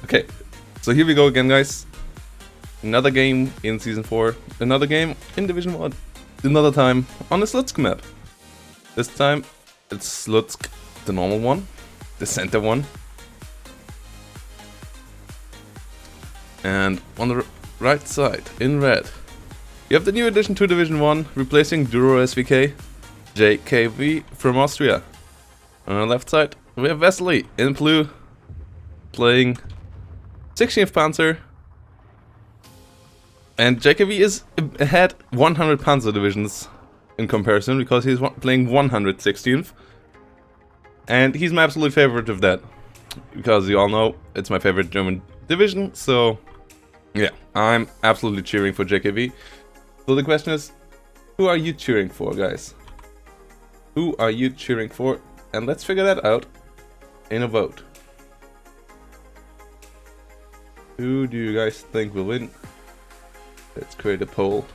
Okay, so here we go again, guys. Another game in Season 4. Another game in Division 1. Another time on the Slutsk map. This time it's Slutsk, the normal one. The center one. And on the right side, in red, you have the new addition to Division 1, replacing Duro SVK, JKV from Austria. On the left side, we have Wesley in blue, playing 16th Panzer. And JKV is ahead 100 Panzer divisions in comparison, because he's playing 116th. And he's my absolute favorite of that, because you all know it's my favorite German division, so yeah, I'm absolutely cheering for JKV. So the question is, who are you cheering for, guys? Who are you cheering for? And let's figure that out in a vote. Who do you guys think will win? Let's create a poll.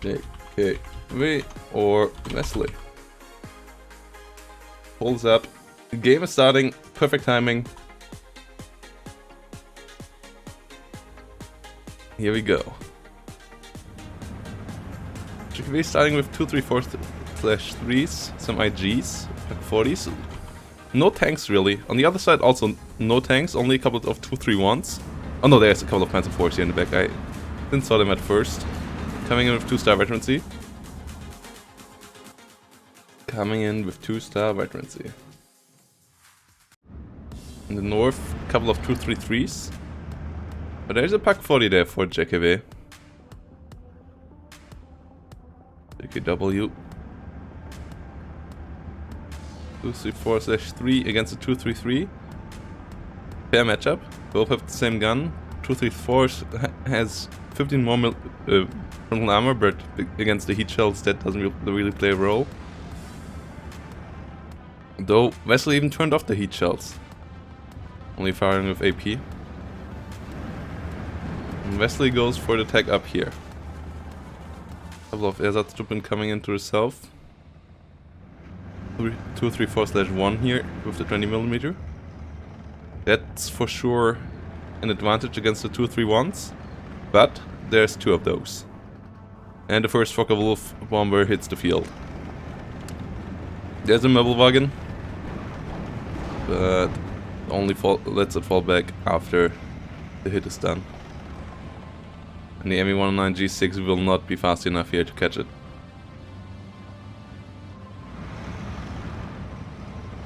JKV or Wesley? Polls up. The game is starting. Perfect timing. Here we go. JKV starting with 234/3s, some IGs, like 40s. No tanks really. On the other side also no tanks, only a couple of 231s. Oh no, there's a couple of Panzer IVs here in the back. I didn't saw them at first. Coming in with 2-star veterancy. Coming in with 2-star veterancy. In the north, a couple of 233s. But there's a Pak 40 there for JKV. JKW. 234/3 against a 233. Fair matchup. Both have the same gun. 234 has 15 more frontal armor, but against the heat shells that doesn't really play a role. Though Wesley even turned off the heat shells. Only firing with AP. And Wesley goes for the tag up here. Couple of Ersatztruppen coming into the south. 234/1 here with the 20mm. That's for sure an advantage against the 231s, but there's two of those. And the first Focke-Wulf bomber hits the field. There's a Möbelwagen, but only lets it fall back after the hit is done. And the ME-109 G6 will not be fast enough here to catch it.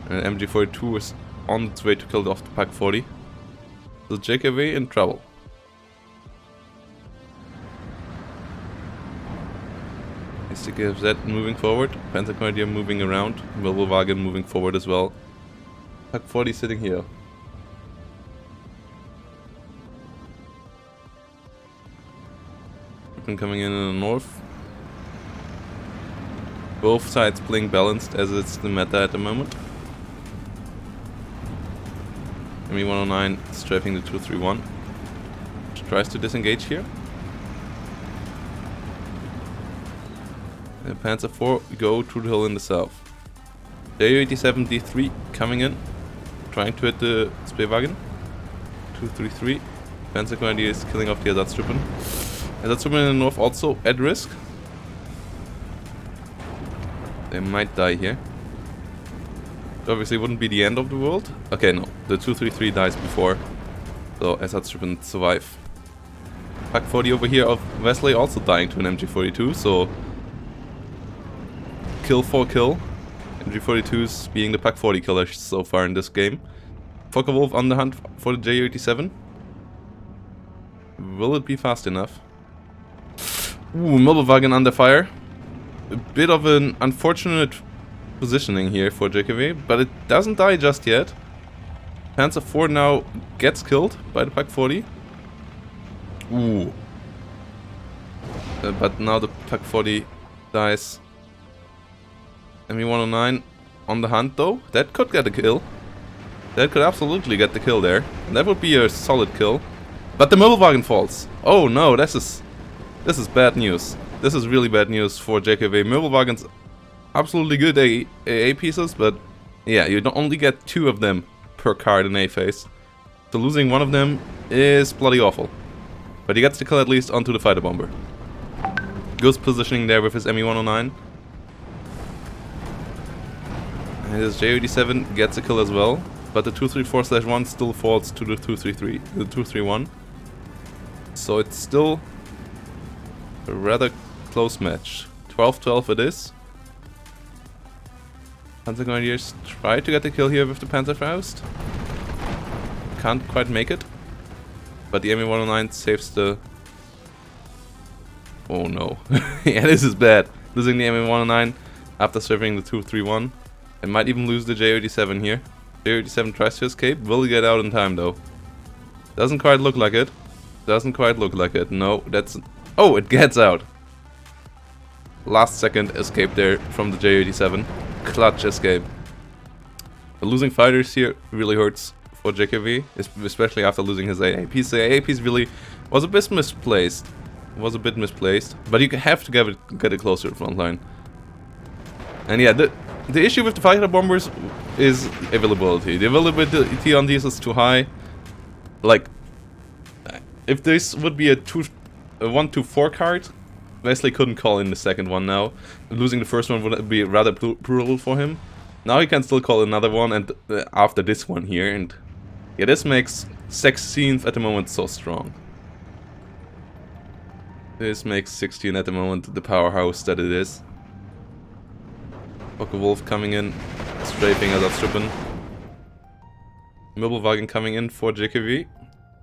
And MG42 is on its way to kill off the Pak 40. So JKV in trouble. STKFZ moving forward, Panzer Grenadier moving around, Möbelwagen moving forward as well. Pak 40 sitting here. Coming in the north. Both sides playing balanced as it's the meta at the moment. ME-109 strafing the 231. Tries to disengage here. The Panzer IV go to the hill in the south. JU-87 D3 coming in, trying to hit the Speerwagen. 233. Panzer Grenadier is killing off the Ersatztruppen. Ersatztruppen in the north also at risk. They might die here. Obviously wouldn't be the end of the world. Okay, no. The 233 dies before. So Ersatztruppen survive. Pak 40 over here of Wesley also dying to an MG42, so kill for kill. MG42s being the Pak 40 killers so far in this game. Focke-Wulf on the hunt for the JU-87. Will it be fast enough? Ooh, Möbelwagen under fire. A bit of an unfortunate positioning here for JKV, but it doesn't die just yet. Panzer IV now gets killed by the Pak 40. Ooh. But now the Pak 40 dies. ME-109 on the hunt though. That could get a kill. That could absolutely get the kill there. And that would be a solid kill. But the Möbelwagen falls. Oh no, this is bad news. This is really bad news for JKV. Möbelwagen's absolutely good AA pieces, but Yeah, you don't only get 2 of them per card in A phase. So losing one of them is bloody awful. But he gets the kill at least onto the fighter bomber. Goes positioning there with his ME-109. And his J-87 gets a kill as well. But the 234/1 still falls to the 231. So it's still a rather close match. 12-12 it is. Panzer Grenadiers try to get the kill here with the Panzerfaust. Can't quite make it. But the ME-109 saves the... Oh no. Yeah, this is bad. Losing the ME-109 after surveying the 231. And might even lose the J-87 here. J-87 tries to escape. Will he get out in time though? Doesn't quite look like it. Doesn't quite look like it. No, that's... Oh, it gets out. Last second escape there from the J-87. Clutch escape. The losing fighters here really hurts for JKV, especially after losing his AAPs. The AAPs really was a bit misplaced. But you have to get it closer to the front line. And yeah, the issue with the fighter bombers is availability. The availability on these is too high. Like, if this would be a 1-2-4 card, Wesley couldn't call in the second one now. Losing the first one would be rather brutal for him. Now he can still call another one, and after this one here, and yeah, this makes 16th at the moment so strong. This makes 16 at the moment the powerhouse that it is. Wolf coming in, strafing Ersatztruppen. Möbelwagen coming in for JKV.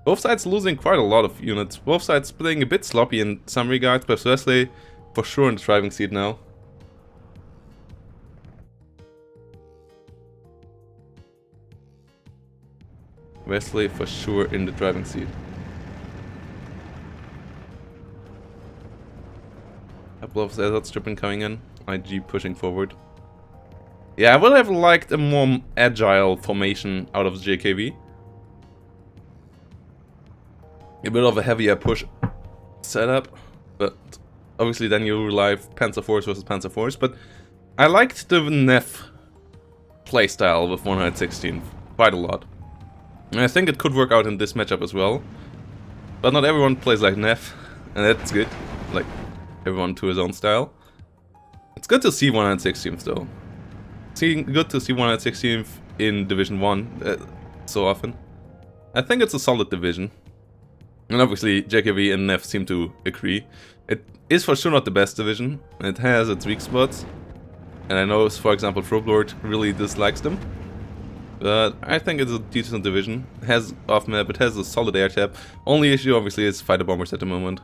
Both sides losing quite a lot of units. Both sides playing a bit sloppy in some regards, but Wesley for sure in the driving seat now. Wesley for sure in the driving seat. Couple of Ersatztruppen coming in. IG pushing forward. Yeah, I would have liked a more agile formation out of JKV. A bit of a heavier push setup, but obviously then you rely Panzer Force versus Panzer Force. But I liked the Neff playstyle with 116 quite a lot. And I think it could work out in this matchup as well. But not everyone plays like Neff, and that's good. Like, everyone to his own style. It's good to see 116th though. Good to see 116th in Division 1 so often. I think it's a solid division. And obviously JKV and Neff seem to agree. It is for sure not the best division. It has its weak spots. And I know, for example, Froblord really dislikes them. But I think it's a decent division. It has off-map, it has a solid air tap. Only issue obviously is fighter bombers at the moment.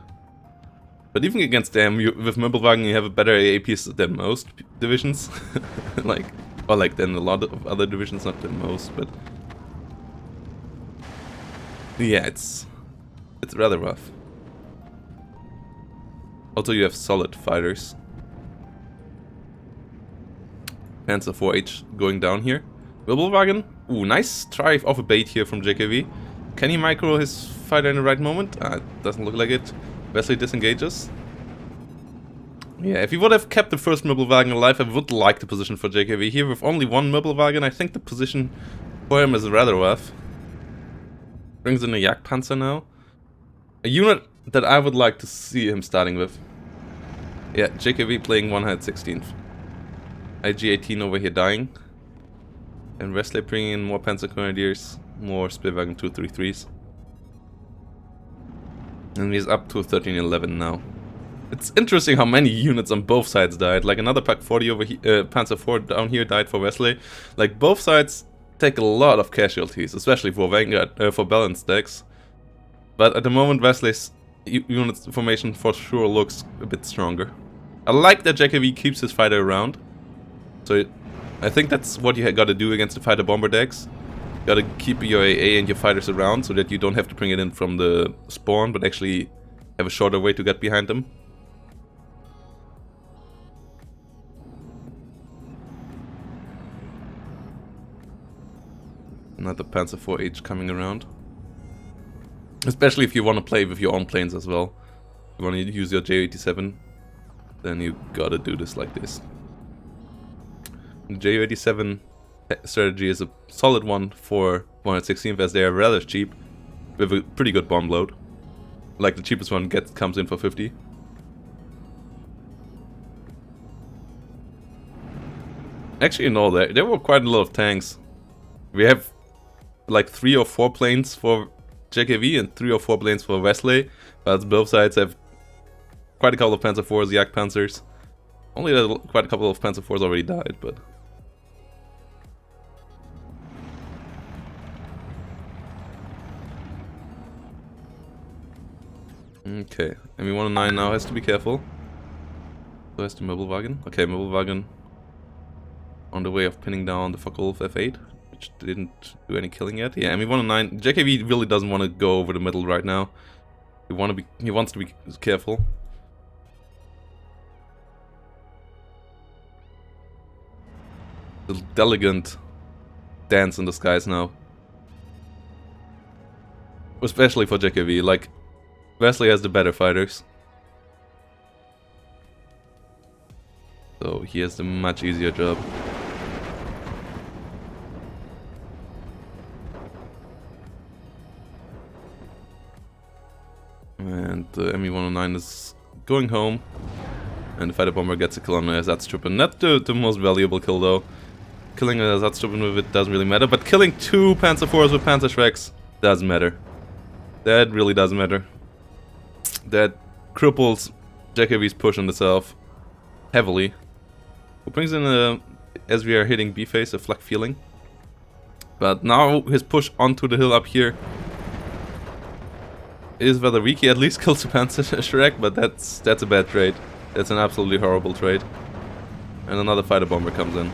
But even against them, with Möbelwagen you have a better AAPs than most divisions. Like than a lot of other divisions, not the most, but... Yeah, it's rather rough. Also you have solid fighters. Panzer 4H going down here. Möbelwagen, ooh, nice try off a bait here from JKV. Can he micro his fighter in the right moment? Doesn't look like it. Wesley disengages. Yeah, if he would have kept the first Möbelwagen alive, I would like the position for JKV. Here with only one Möbelwagen, I think the position for him is rather rough. Brings in a Jagdpanzer now. A unit that I would like to see him starting with. Yeah, JKV playing 116th. IG-18 over here dying. And Wesley bringing in more Panzer Grenadiers, more Speerwagen 233s. And he's up to 1311 now. It's interesting how many units on both sides died. Like another Pak 40 over here, Panzer 4 down here died for Wesley. Like both sides take a lot of casualties, especially for Vanguard, for balanced decks. But at the moment Wesley's unit formation for sure looks a bit stronger. I like that JKV keeps his fighter around. So I think that's what you gotta do against the fighter bomber decks. You gotta keep your AA and your fighters around so that you don't have to bring it in from the spawn, but actually have a shorter way to get behind them. Another Panzer 4H coming around. Especially if you want to play with your own planes as well. If you want to use your J-87, then you gotta do this like this. The J-87 strategy is a solid one for 116th, as they are rather cheap with a pretty good bomb load. Like the cheapest one comes in for 50. Actually, no, there were quite a lot of tanks. We have like 3 or 4 planes for JKV and 3 or 4 planes for Wesley, but both sides have quite a couple of Panzer IVs, Yak Panzers. Only quite a couple of Panzer IVs already died, but... Okay, ME109 now has to be careful. So has the Möbelwagen. Okay, Möbelwagen on the way of pinning down the Focke-Wulf F8, which didn't do any killing yet. Yeah, ME109. JKV really doesn't want to go over the middle right now. He wants to be careful. The elegant dance in the skies now. Especially for JKV, like, Wesley has the better fighters. So he has the much easier job. And the ME109 is going home. And the fighter bomber gets a kill on the Ersatztruppen. Not the most valuable kill though. Killing an Ersatztruppen with it doesn't really matter. But killing 2 Panzer IVs with Panzer Schrecks does matter. That really does matter. That cripples JKV's push on the south heavily. Who brings in, as we are hitting B phase, a flak feeling. But now his push onto the hill up here is rather weak. He at least kills the Panzer Schreck, but that's a bad trade. That's an absolutely horrible trade. And another fighter bomber comes in.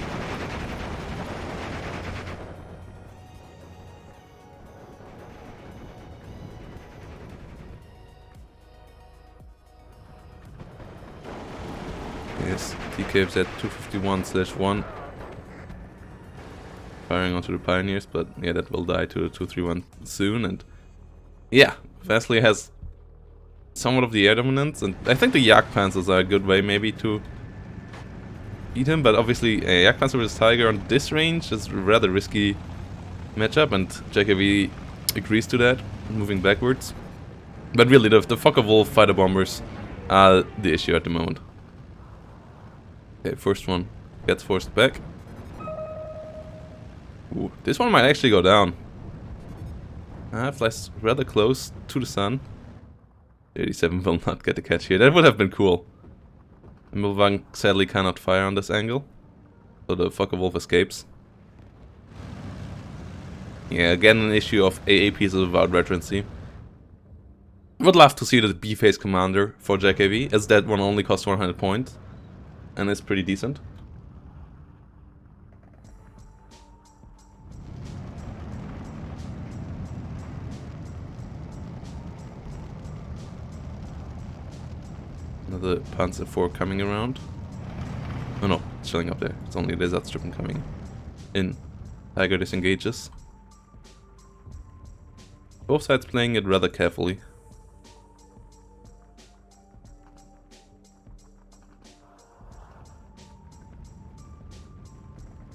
Yes, TK's at 251/1. Firing onto the Pioneers, but yeah, that will die to the 231 soon. And yeah, Wesley has somewhat of the air dominance, and I think the Yak Panzers are a good way maybe to beat him, but obviously a Yak Panzer versus Tiger on this range is a rather risky matchup, and JKV agrees to that, moving backwards. But really, the Focke-Wulf fighter bombers are the issue at the moment. Okay, first one gets forced back. Ooh, this one might actually go down. Flies rather close to the sun. 87 will not get the catch here. That would have been cool. Möbelwagen sadly cannot fire on this angle, so the Focke-Wulf escapes. Yeah, again an issue of AA pieces without veterancy. Would love to see the B-phase commander for JKV, as that one only costs 100 points, and is pretty decent. Another Panzer IV coming around. Oh no, it's chilling up there. It's only the Ersatztruppen coming in. Tiger disengages. Both sides playing it rather carefully.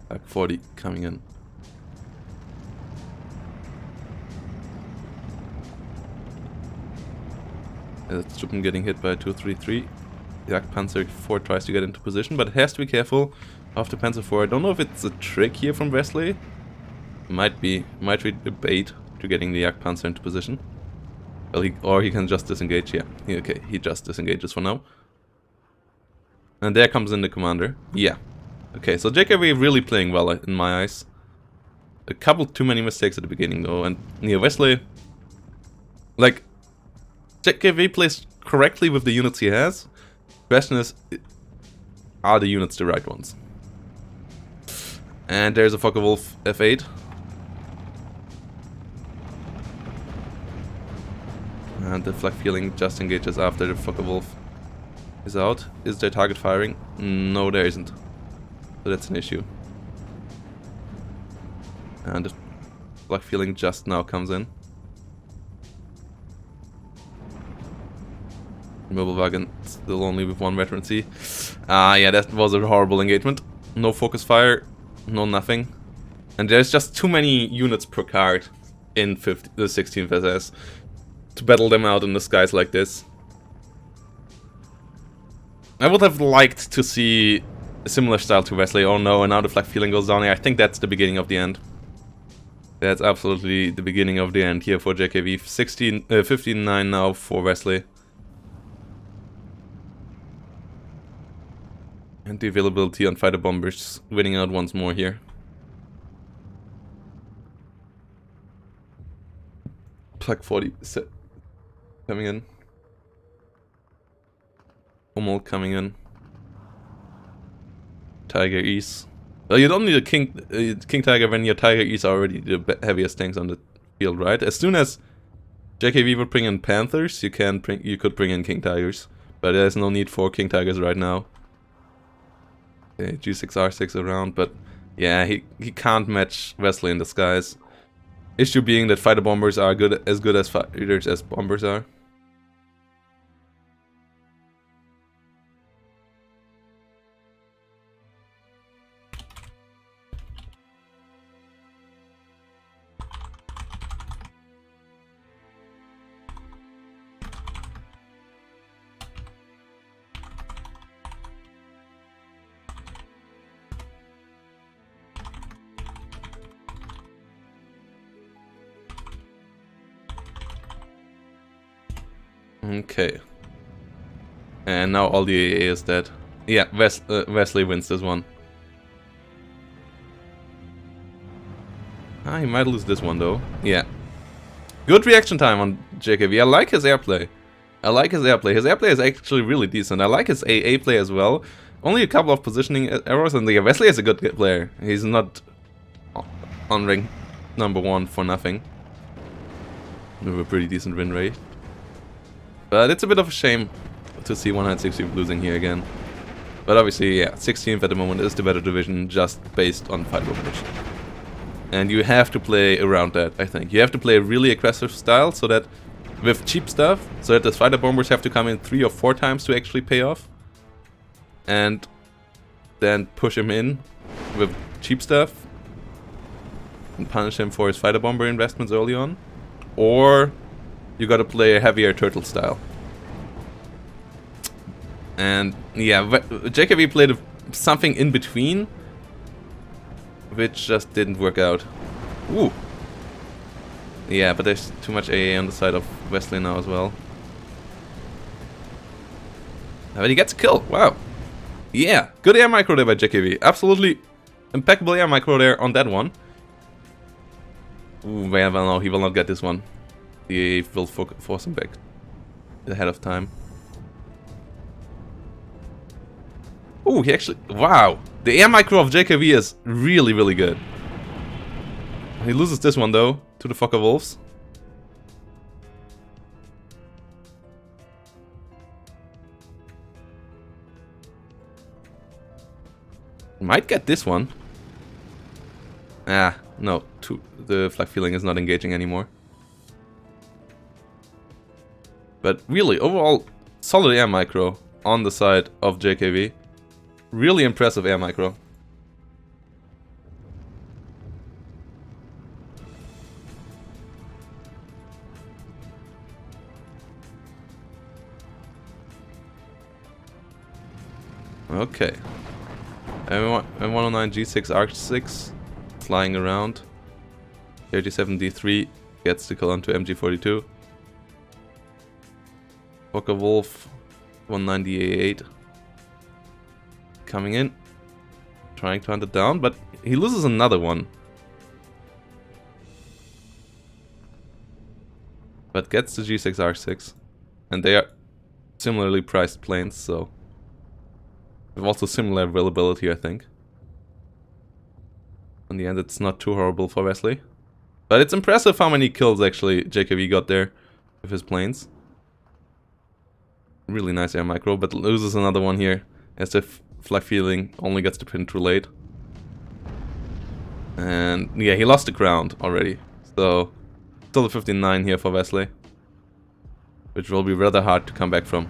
Back 40 coming in. Ersatztruppen getting hit by 233. Yak Panzer IV tries to get into position, but it has to be careful of the Panzer IV. I don't know if it's a trick here from Wesley. Might be a bait to getting the Yak Panzer into position. Well, or he can just disengage. Yeah, okay, he just disengages for now. And there comes in the commander. Yeah. Okay, so JKV really playing well in my eyes. A couple too many mistakes at the beginning though, and yeah, Wesley, like, JKV plays correctly with the units he has. Question is, are the units the right ones? And there's a Focke-Wulf F8. And the flak feeling just engages after the Focke-Wulf is out. Is there target firing? No, there isn't. So that's an issue. And the flak feeling just now comes in. Möbelwagen still only with 1 veterancy. Yeah, that was a horrible engagement. No focus fire, no nothing. And there's just too many units per card in the 16th SS to battle them out in the skies like this. I would have liked to see a similar style to Wesley. Oh no, and now the flag feeling goes down here. I think that's the beginning of the end. That's absolutely the beginning of the end here for JKV. 15-9 now for Wesley. And the availability on fighter bombers winning out once more here. Plug 40 coming in. Hummel coming in. Tiger East. Well, you don't need a King Tiger when your Tiger East are already the heaviest tanks on the field, right? As soon as JKV would bring in Panthers, you could bring in King Tigers, but there's no need for King Tigers right now. Okay, G6R6 around, but yeah, he can't match Wesley in the skies. Issue being that fighter bombers are as good as fighters as bombers are. Okay. And now all the AA is dead. Yeah, Wesley wins this one. Ah, he might lose this one though. Yeah. Good reaction time on JKV. I like his airplay. His airplay is actually really decent. I like his AA play as well. Only a couple of positioning errors, and Wesley is a good player. He's not on rank #1 for nothing. With a pretty decent win rate. But it's a bit of a shame to see 160 losing here again. But obviously, yeah, 16th at the moment is the better division just based on fighter bombers. And you have to play around that, I think. You have to play a really aggressive style so that with cheap stuff, so that the fighter bombers have to come in 3 or 4 times to actually pay off. And then push him in with cheap stuff and punish him for his fighter bomber investments early on. Or you gotta play a heavier turtle style. And yeah, JKV played something in between, which just didn't work out. Ooh. Yeah, but there's too much AA on the side of Wesley now as well. But he gets a kill. Wow. Yeah, good air micro there by JKV. Absolutely impeccable air micro there on that one. Ooh, well, no, he will not get this one. The AA will force him back ahead of time. Ooh, he actually... Wow! The air micro of JKV is really, really good. He loses this one, though, to the Fokker Wolves. Might get this one. Ah, no. The flag feeling is not engaging anymore. But really, overall, solid air micro on the side of JKV. Really impressive air micro. Okay. M109 G6 Arc 6 flying around. 37 D3 gets the kill onto MG42. Fokker Wolf 190 A8 coming in, trying to hunt it down, but he loses another one. But gets the G6 R6, and they are similarly priced planes, so with also similar availability, I think. In the end, it's not too horrible for Wesley, but it's impressive how many kills actually JKV got there with his planes. Really nice air micro, but loses another one here as the flag feeling only gets the pin too late. And yeah, he lost the ground already, so still a 15-9 here for Wesley, which will be rather hard to come back from.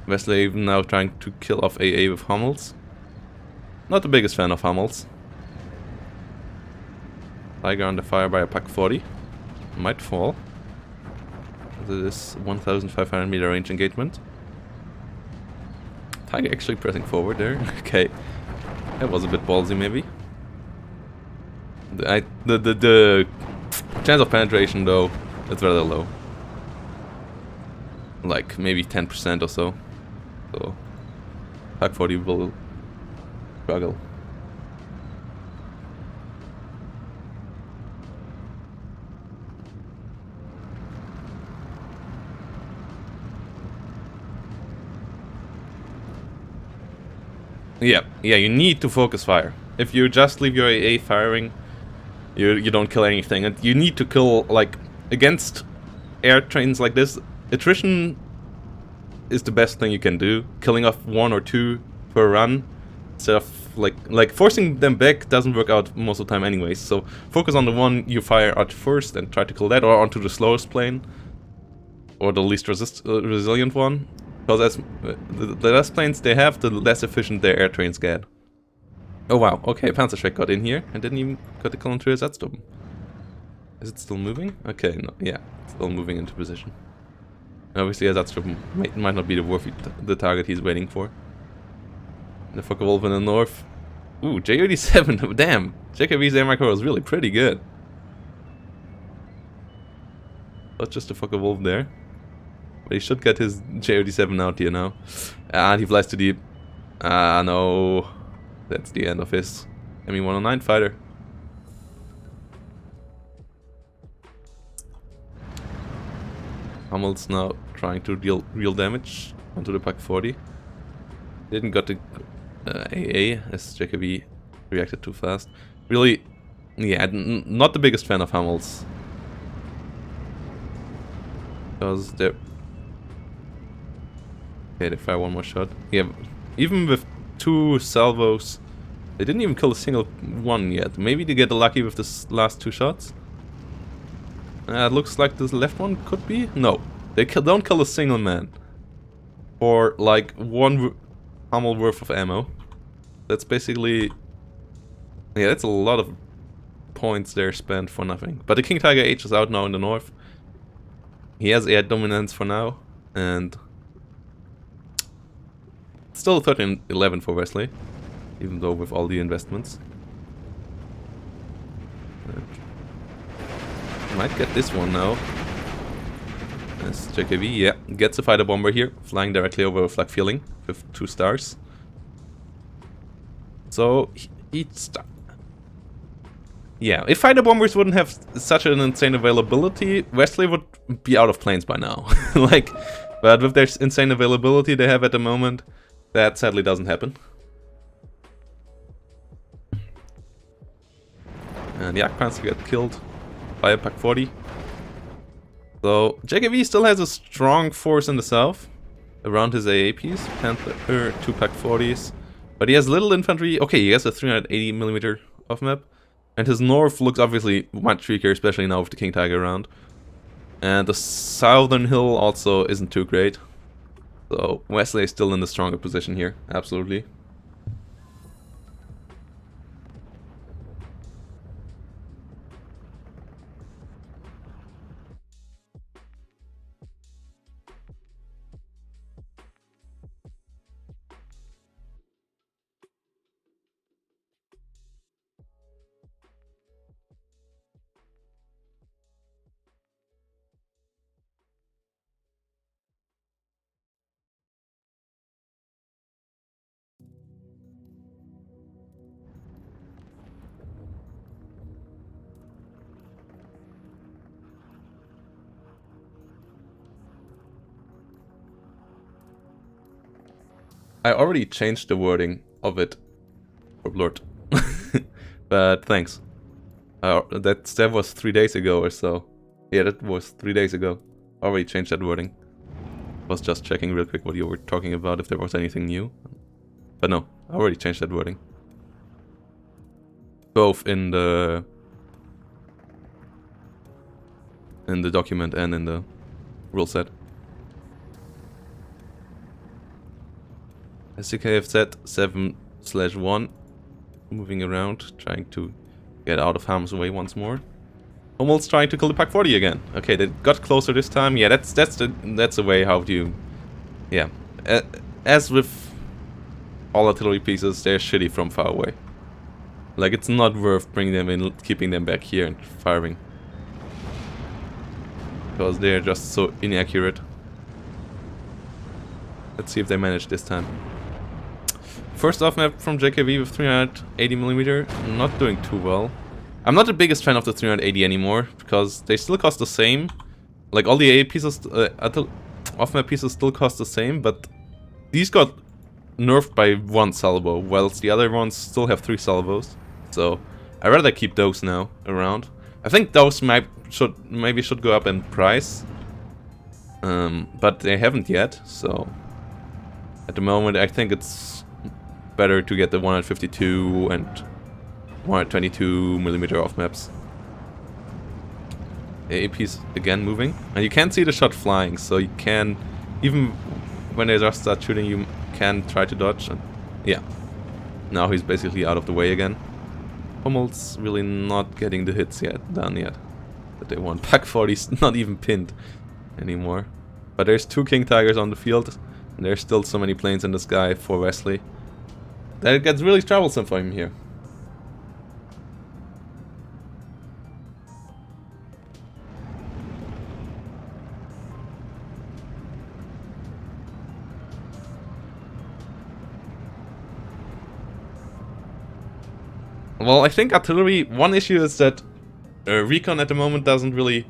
Wesley even now trying to kill off AA with Hummels. Not the biggest fan of Hummels. Tiger under fire by a Pak 40. Might fall. This is 1,500 meter range engagement. Tiger actually pressing forward there. Okay. That was a bit ballsy maybe. The chance of penetration though, it's rather low. Like maybe 10% or so. So Pak 40 will struggle. Yeah, you need to focus fire. If you just leave your AA firing, you don't kill anything. And you need to kill, like, against air trains like this, attrition is the best thing you can do. Killing off 1 or 2 per run, instead of, like forcing them back doesn't work out most of the time anyways. So focus on the one you fire at first and try to kill that, or onto the slowest plane. Or the least resilient one. Because as the less planes they have, the less efficient their air trains get. Oh wow, okay, Panzerschreck got in here and didn't even got the kill onto his Ersatztruppen. Is it still moving? Okay, no, yeah, still moving into position. Obviously Ersatztruppen might not be the target he's waiting for. The Focke-Wulf in the north. Ooh, J87, damn! JKV's air micro is really pretty good. Not just the Focke-Wulf there. But he should get his J87 out here now. And he flies too deep. No. That's the end of his Me-109 fighter. Hummel's now trying to deal real damage onto the Pak 40. Didn't got the AA as JKV reacted too fast. Really, yeah, not the biggest fan of Hummel's. Because they're... Okay, they fire one more shot. Yeah, even with 2 salvos, they didn't even kill a single one yet. Maybe they get lucky with this last 2 shots. It looks like this left one could be. No, they don't kill a single man for like 1 Hummel worth of ammo. That's basically, yeah, that's a lot of points there spent for nothing. But the King Tiger H is out now in the north. He has air dominance for now, and still 13-11 for Wesley, even though with all the investments. Might get this one now. Yes, JKV, yeah, gets a fighter bomber here, flying directly over Flak Feeling with 2 stars. So, yeah, if fighter bombers wouldn't have such an insane availability, Wesley would be out of planes by now. Like, but with their insane availability they have at the moment, that sadly doesn't happen. And Jagdpanzer get killed by a Pak 40. So JKV still has a strong force in the south around his AA piece. Panther, 2 Pak 40s. But he has little infantry. Okay, he has a 380mm off map. And his north looks obviously much weaker, especially now with the King Tiger around. And the southern hill also isn't too great. So Wesley is still in the stronger position here, absolutely. I already changed the wording of it for Blurt. But thanks. That was 3 days ago or so. Yeah, that was 3 days ago. Already changed that wording. Was just checking real quick what you were talking about, if there was anything new. But no, I already changed that wording. Both in the document and in the rule set. SCKFZ 7/1 moving around, trying to get out of harm's way once more. Almost trying to kill the Pak 40 again. Okay, they got closer this time. Yeah, that's the way how do you, as with all artillery pieces, they're shitty from far away. Like, it's not worth bringing them in, keeping them back here and firing, because they're just so inaccurate. Let's see if they manage this time. First off map from JKV with 380mm, not doing too well. I'm not the biggest fan of the 380 anymore, because they still cost the same. Like, all the AA pieces, off-map pieces still cost the same, but these got nerfed by 1 salvo, whilst the other ones still have 3 salvos. So, I'd rather keep those now around. I think those maybe should go up in price, but they haven't yet, so... At the moment, I think it's better to get the 152 and 122mm off maps. AP's again moving, and you can't see the shot flying, so you can, even when they just start shooting, you can try to dodge. And yeah, now he's basically out of the way again. Hummel's really not getting the hits done yet that they want. Pak 40's not even pinned anymore, but there's 2 King Tigers on the field, and there's still so many planes in the sky for Wesley that it gets really troublesome for him here. Well, I think artillery, one issue is that recon at the moment doesn't really,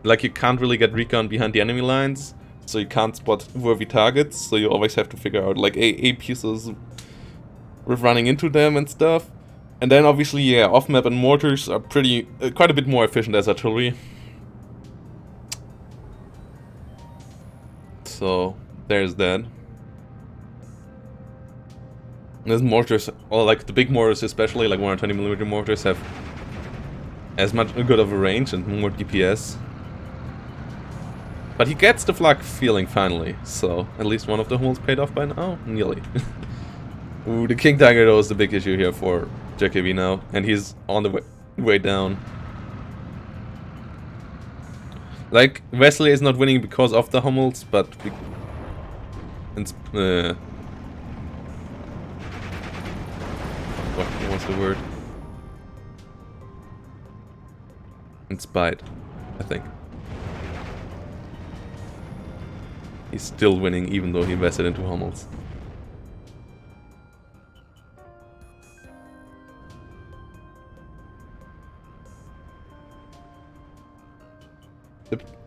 like, you can't really get recon behind the enemy lines, so you can't spot worthy targets, so you always have to figure out, like, AA pieces with running into them and stuff. And then obviously, yeah, off-map and mortars are pretty, quite a bit more efficient as artillery. So, there's that. There's mortars, or like the big mortars especially, like 120mm mortars, have as much good of a range and more DPS. But he gets the flak feeling finally, so at least one of the holes paid off by now? Nearly. Ooh, the King Tiger though is the big issue here for JKV now, and he's on the way down. Like, Wesley is not winning because of the Hummels, but what's the word? In spite, I think. He's still winning even though he invested into Hummels.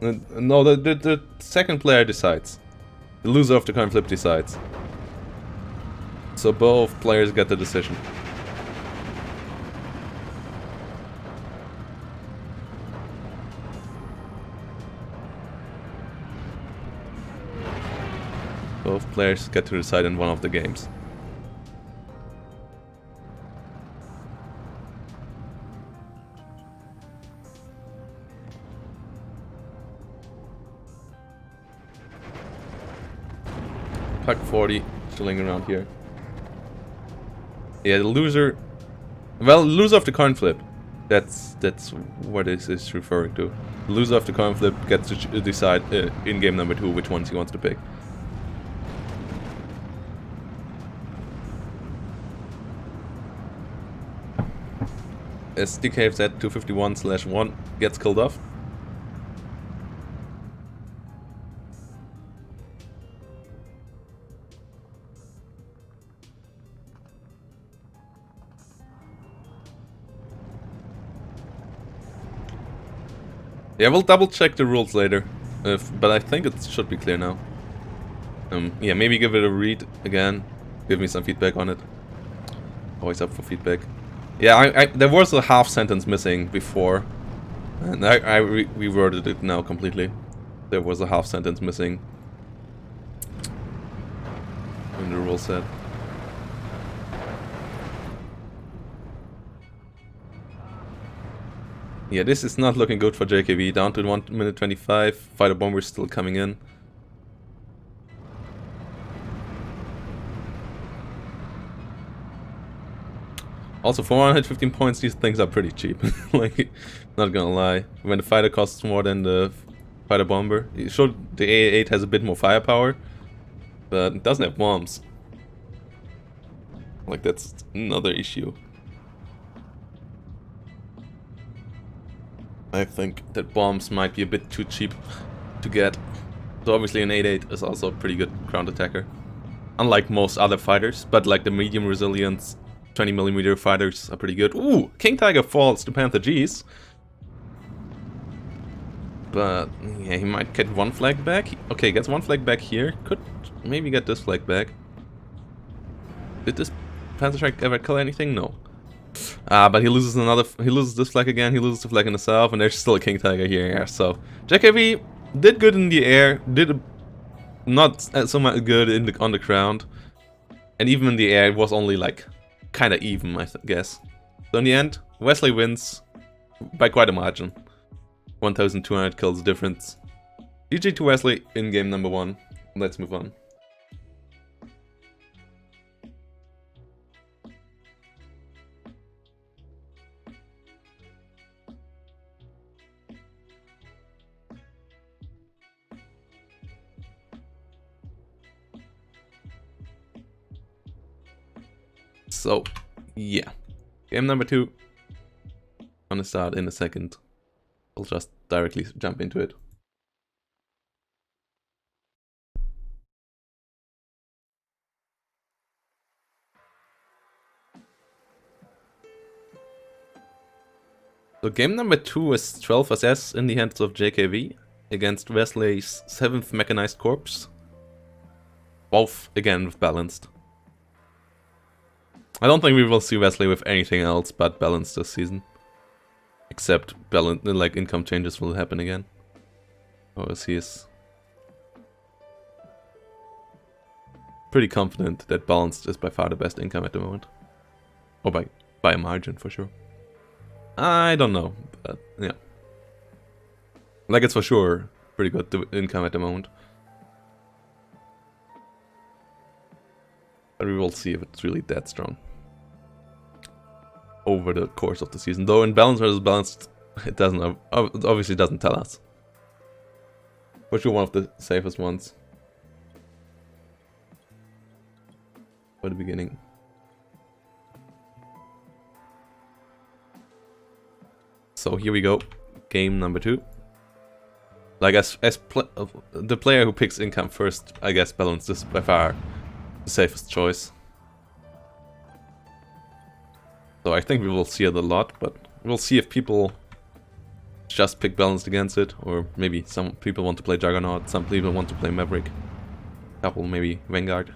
No, the second player decides. The loser of the coin flip decides. So both players get the decision. Both players get to decide in one of the games. Pak 40 chilling around here. Yeah, the loser... Well, loser of the coin flip. That's what this is referring to. The loser of the coin flip gets to decide in game number 2 which ones he wants to pick. As DKFZ 251/1 gets killed off. Yeah, we'll double check the rules later, but I think it should be clear now. Yeah, maybe give it a read again, give me some feedback on it. Always up for feedback. Yeah, there was a half sentence missing before, and I reworded it now completely. There was a half sentence missing in the rule set. Yeah, this is not looking good for JKV. Down to 1 minute 25. Fighter bombers still coming in. Also, for 115 points, these things are pretty cheap. Like, not gonna lie. When the fighter costs more than the fighter bomber. Sure, the AA-8 has a bit more firepower, but it doesn't have bombs. Like, that's another issue. I think that bombs might be a bit too cheap to get. So obviously an 8-8 is also a pretty good ground attacker. Unlike most other fighters, but like the medium resilience 20mm fighters are pretty good. Ooh, King Tiger falls to Panther G's. But yeah, he might get one flag back. Okay, gets one flag back here. Could maybe get this flag back. Did this Panther Strike ever kill anything? No. But he loses he loses this flag again, he loses the flag in the south, and there's still a King Tiger here, yeah. So JKV did good in the air, not so much good on the ground. And even in the air, it was only like kinda even, I guess. So in the end, Wesley wins by quite a margin. 1,200 kills difference. GG to Wesley in game number 1. Let's move on. So, yeah. Game number 2. Gonna start in a second. I'll just directly jump into it. So game number 2 is 12 SS in the hands of JKV against Wesley's 7th Mechanized Corps. Both again with balanced. I don't think we will see Wesley with anything else but balanced this season. Except like income changes will happen again. Or he is pretty confident that balanced is by far the best income at the moment. Or by a margin for sure. I don't know, but yeah. Like it's for sure pretty good income at the moment. But we will see if it's really that strong over the course of the season. Though in balance versus balanced, it obviously doesn't tell us. For sure one of the safest ones. For the beginning. So here we go. Game number 2. Like the player who picks income first, I guess balanced is by far the safest choice. So I think we will see it a lot, but we'll see if people just pick balanced against it, or maybe some people want to play Juggernaut, some people want to play Maverick, a couple maybe Vanguard.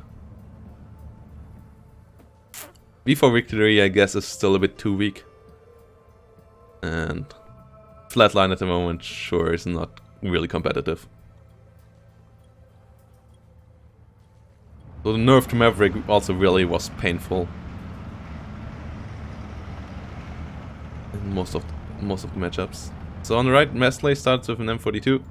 V4 Victory, I guess, is still a bit too weak. And Flatline at the moment, sure, is not really competitive. So the nerf to Maverick also really was painful. In most of the matchups. So on the right, Wesley starts with an M42.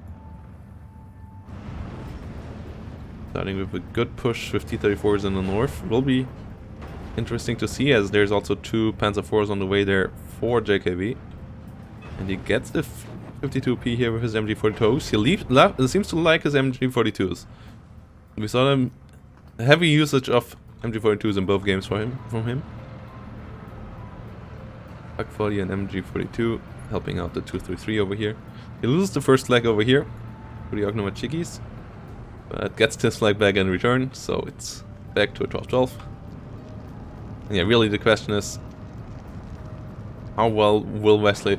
Starting with a good push with T-34s in the north. Will be interesting to see, as there's also 2 Panzer IVs on the way there for JKV. And he gets the 52P here with his MG42s. He seems to like his MG42s. We saw them heavy usage of MG42s in both games from him. Pack 40 and MG42 helping out the 233 over here. He loses the first flag over here for the Ognomachikis, but gets his flag back in return, so it's back to a 12-12. And yeah, really the question is, how well will Wesley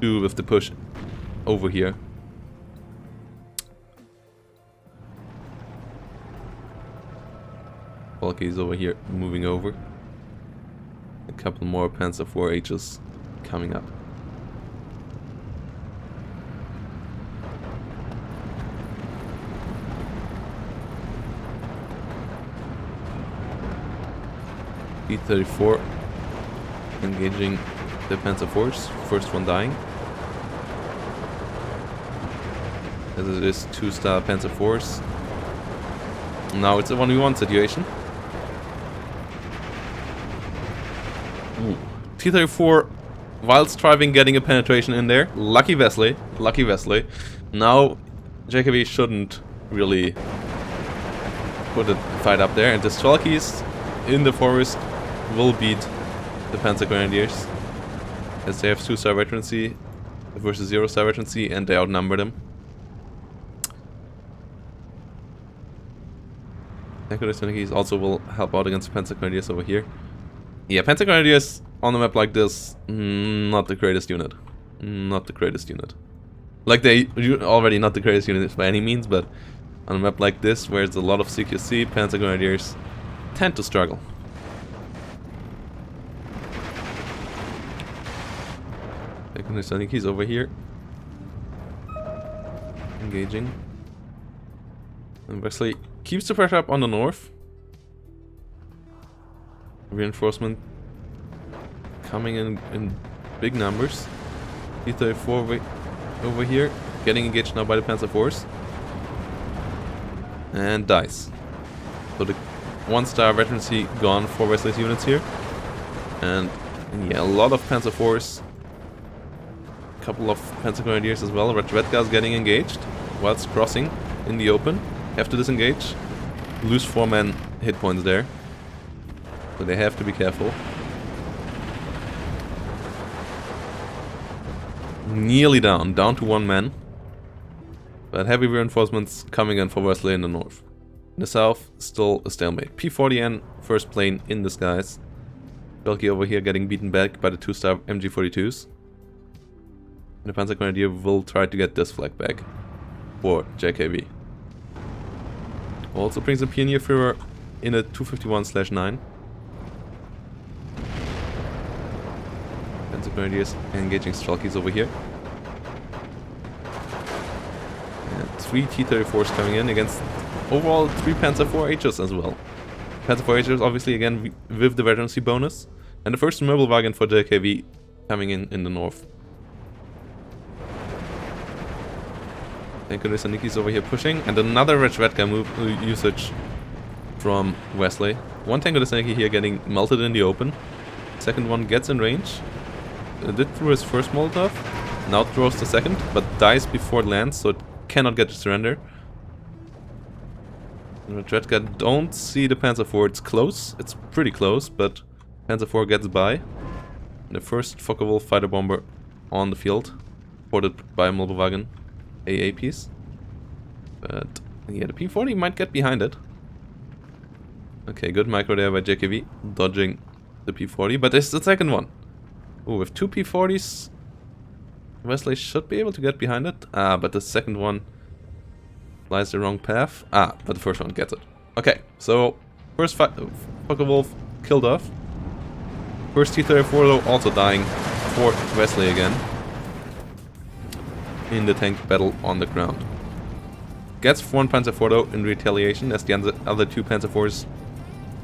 do with the push over here? Volky's over here moving over. A couple more Panzer IV-Hs coming up. T-34 engaging the Panzer IVs, first one dying. As it is 2-star Panzer IVs. Now it's a 1v1 situation. T-34 while striving getting a penetration in there. Lucky Wesley. Lucky Wesley. Now JKV shouldn't really put a fight up there. And the Strelkies in the forest will beat the Panzer Grenadiers. As they have 2-star veterancy versus 0-star veterancy and they outnumber them. Tank also will help out against the Panzer Grenadiers over here. Yeah, Panzer Grenadiers on a map like this, not the greatest unit. Not the greatest unit. Like, they already not the greatest unit by any means, but on a map like this, where there's a lot of CQC, Panzer Grenadiers tend to struggle. He's over here. Engaging. And Wesley keeps the pressure up on the north. Reinforcement coming in big numbers. T-34 over here, getting engaged now by the Panzer Force. And dies. So the 1-star veterancy gone for Wesley's units here. And yeah, a lot of Panzer Force. A couple of Panzer Grenadiers as well. Redvedka is getting engaged whilst crossing in the open. Have to disengage. Lose 4 men hit points there. So they have to be careful. Nearly down to 1 man. But heavy reinforcements coming in for Wesley in the north. In the south, still a stalemate. P-40N, first plane in the skies. Belki over here getting beaten back by the 2-star MG-42s. And the Panzer Grenadier will try to get this flag back for JKV. Also brings a Pioneer Führer in a 251/9. Panzer Grenadiers engaging Strelkies over here. And 3 T-34s coming in against overall 3 Panzer IV-Hs as well. Panzer IV-Hs obviously again with the veterancy bonus. And the first mobile wagon for JKV coming in the north. Niki's over here pushing, and another Redvedka move usage from Wesley. One Tango Niki here getting melted in the open. Second one gets in range. Did through his first Molotov. Now throws the second, but dies before it lands, so it cannot get to surrender. Redvedka don't see the Panzer IV. It's close. It's pretty close, but Panzer IV gets by. The first Focke-Wulf fighter bomber on the field, supported by a mobile wagon. AA piece. But yeah, the P-40 might get behind it. Okay, good micro there by JKV, dodging the P-40, but there's the second one. Ooh, with 2 P-40s, Wesley should be able to get behind it. But the second one flies the wrong path. But the first one gets it. Okay, so first Focke-Wulf killed off. First T-34 though also dying for Wesley again. In the tank battle on the ground. Gets 1 Panzer IV though in retaliation, as the other 2 Panzer IVs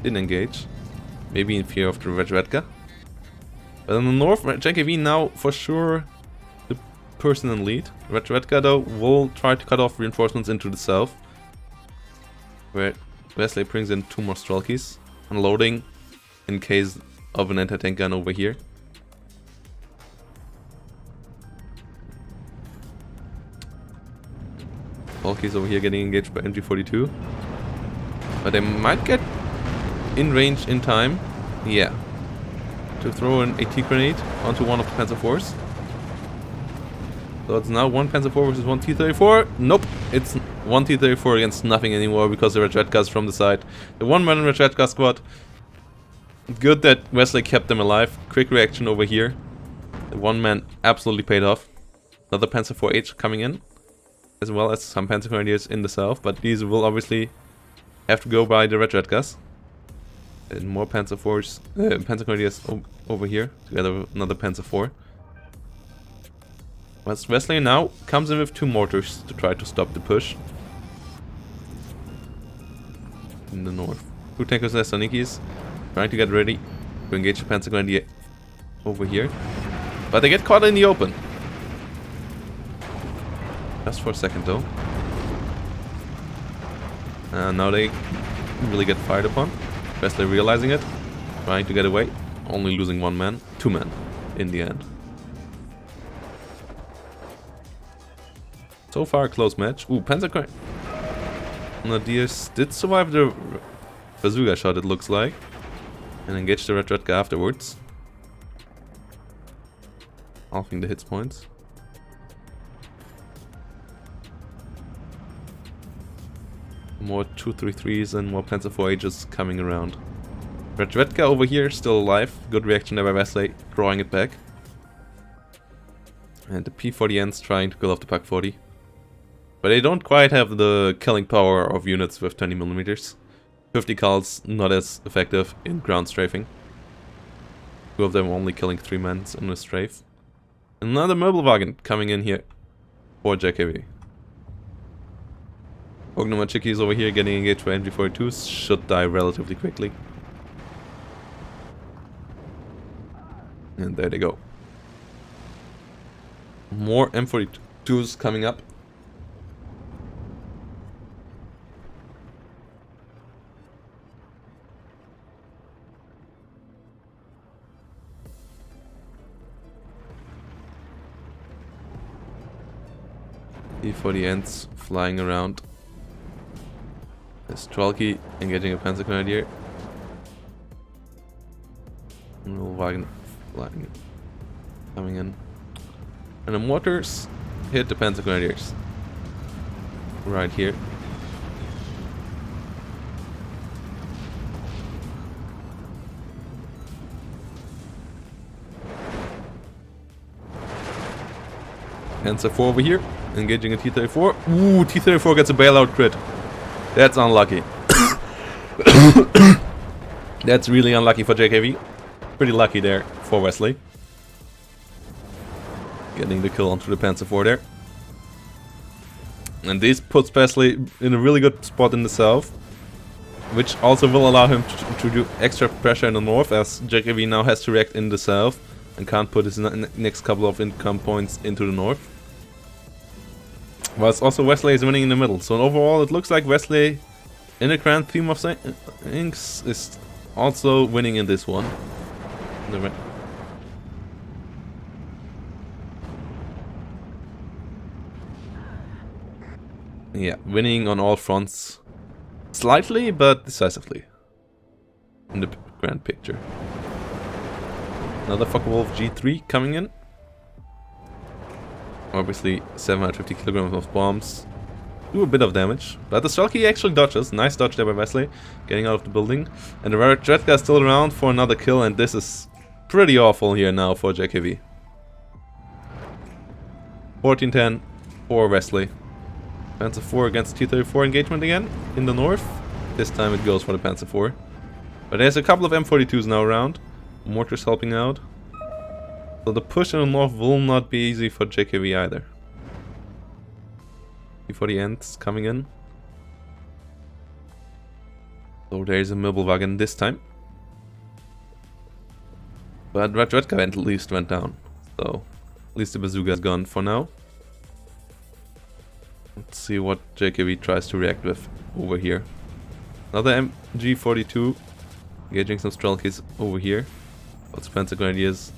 didn't engage. Maybe in fear of the Redvedka. But in the north, JKV now for sure the person in lead. Redvedka though will try to cut off reinforcements into the south. Where Wesley brings in 2 more Strelkies. Unloading in case of an anti-tank gun over here. Strelkies over here getting engaged by MG-42. But they might get in range in time. Yeah. To throw an AT grenade onto one of the Panzer IVs. So it's now 1 Panzer IV versus 1 T-34. Nope. It's 1 T-34 against nothing anymore because the Redvedka is from the side. The 1-man Redvedka squad. Good that Wesley kept them alive. Quick reaction over here. The 1-man absolutely paid off. Another Panzer IV-H coming in. As well as some Panzer Grenadiers in the south, but these will obviously have to go by the Redvedkas. And more Panzer Panzer Grenadiers over here, together with another Panzer IV. Wesley now comes in with 2 mortars to try to stop the push. In the north. 2 tankers and Sanikis trying to get ready to engage the Panzer Grenadier over here. But they get caught in the open. Just for a second though. And now they really get fired upon. Wesley realizing it, trying to get away. only losing 1 man, 2 men in the end. So far, a close match. Ooh, Panzer Grenadiers did survive the bazooka shot, it looks like, and engage the Red Redka afterwards, halving the hits points. More 233s and more Panzer 4Hs coming around. Red Redka over here, still alive. Good reaction there by Wesley, drawing it back. And the P40Ns trying to kill off the Pak-40. But they don't quite have the killing power of units with 20mm. 50 cals not as effective in ground strafing. 2 of them only killing 3 men in a strafe. Another Möbelwagen coming in here for JKV. Ognomachiki is over here getting engaged by MG42s, should die relatively quickly. And there they go. More M42s coming up. P40Ns flying around. There's Trolki engaging a Panzer Grenadier. Wagen flying, coming in. And the mortars hit the Panzer Grenadiers. Right here. Panzer 4 over here, engaging a T-34. Ooh, T-34 gets a bailout crit. That's unlucky. That's really unlucky for JKV. Pretty lucky there for Wesley. Getting the kill onto the Panzer 4 there. And this puts Wesley in a really good spot in the south, which also will allow him to do extra pressure in the north, as JKV now has to react in the south and can't put his next couple of income points into the north. Whilst also Wesley is winning in the middle. So overall it looks like Wesley, in the grand theme of things, is also winning in this one. Yeah, winning on all fronts. Slightly, but decisively. In the grand picture. Another Focke-Wulf G3 coming in. Obviously, 750 kilograms of bombs. Do a bit of damage. But the Strelky actually dodges. Nice dodge there by Wesley. Getting out of the building. And the Red Redka is still around for another kill. And this is pretty awful here now for JKV. 14-10 for Wesley. Panzer 4 against T-34 engagement again in the north. This time it goes for the Panzer 4. But there's a couple of M42s now around. Mortars helping out. So the push in the north will not be easy for JKV either. Before the ends coming in. So there's a Möbelwagen this time. But Red Redka at least went down. So at least the bazooka is gone for now. Let's see what JKV tries to react with over here. Another MG42 engaging some Strelkys over here. But Panzer Grenadiers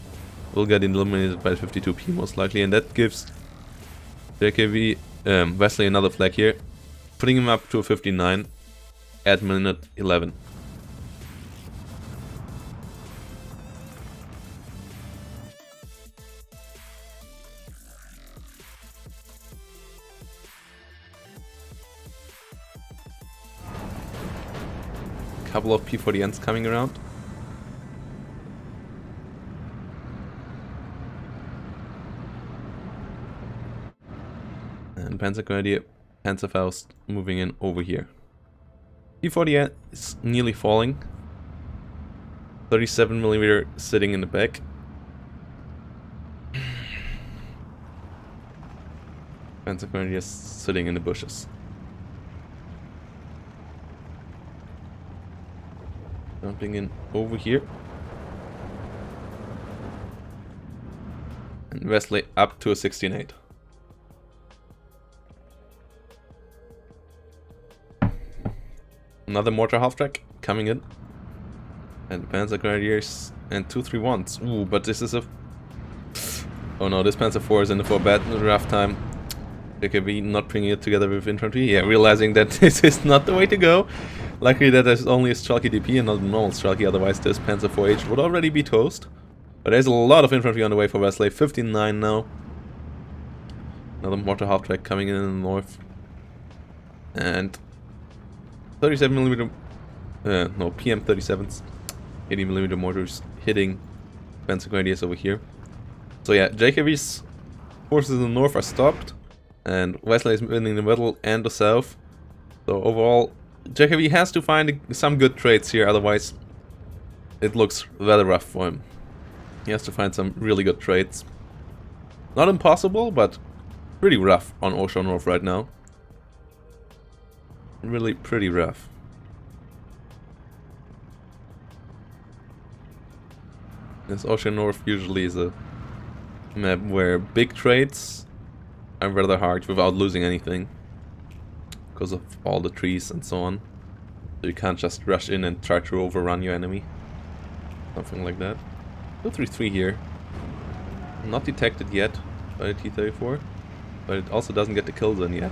will get eliminated by 52p most likely, and that gives JKV Wesley another flag here, putting him up to a 59 at minute 11. Couple of P40Ns coming around. And Panzer Grenadier, Panzerfaust moving in over here. P40 is nearly falling. 37mm sitting in the back. Panzer Grenadier sitting in the bushes. Jumping in over here. And Wesley up to a 16-8. Another mortar half-track coming in. And the Panzer Grenadiers And 2-3-1s. Ooh, but this is a... Oh no, this Panzer IV is in for a bad rough time. JKV not bringing it together with infantry. Yeah, realizing that this is not the way to go. Luckily that there's only a Strelky DP and not a normal Strelky, otherwise this Panzer IV would already be toast. But there's a lot of infantry on the way for Wesley. 59 now. Another mortar half-track coming in the north. And 37mm... no, PM37s. 80mm mortars hitting Panzer Grenadiers over here. So yeah, JKV's forces in the north are stopped. And Wesley is winning the middle and the south. So overall, JKV has to find some good trades here, otherwise it looks rather rough for him. He has to find some really good trades. Not impossible, but pretty rough on Ocean North right now. Really pretty rough. This Ocean North usually is a map where big trades are rather hard without losing anything. Because of all the trees and so on. So you can't just rush in and try to overrun your enemy. Something like that. 2-3-3 here. Not detected yet by the T-34. But it also doesn't get the kill zone yet.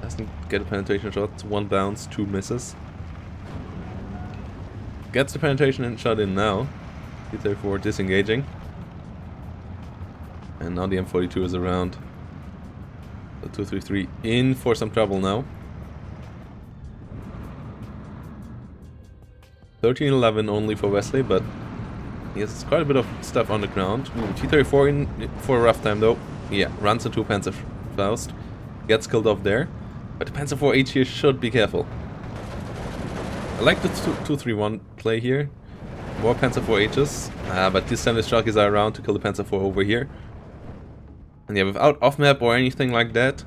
Doesn't get a penetration shot. 1 bounce, 2 misses. Gets the penetration shot in now. T-34 disengaging. And now the M42 is around. The 2-3-3 in for some trouble now. 13-11 only for Wesley, but he has quite a bit of stuff on the ground. T-34 in for a rough time though. Yeah, runs into Panzerfaust. Gets killed off there. But the Panzer IV here should be careful. I like the 2-3-1 play here. More Panzer IVs. But these semi-Strelkies are around to kill the Panzer IV over here. And yeah, without off-map or anything like that,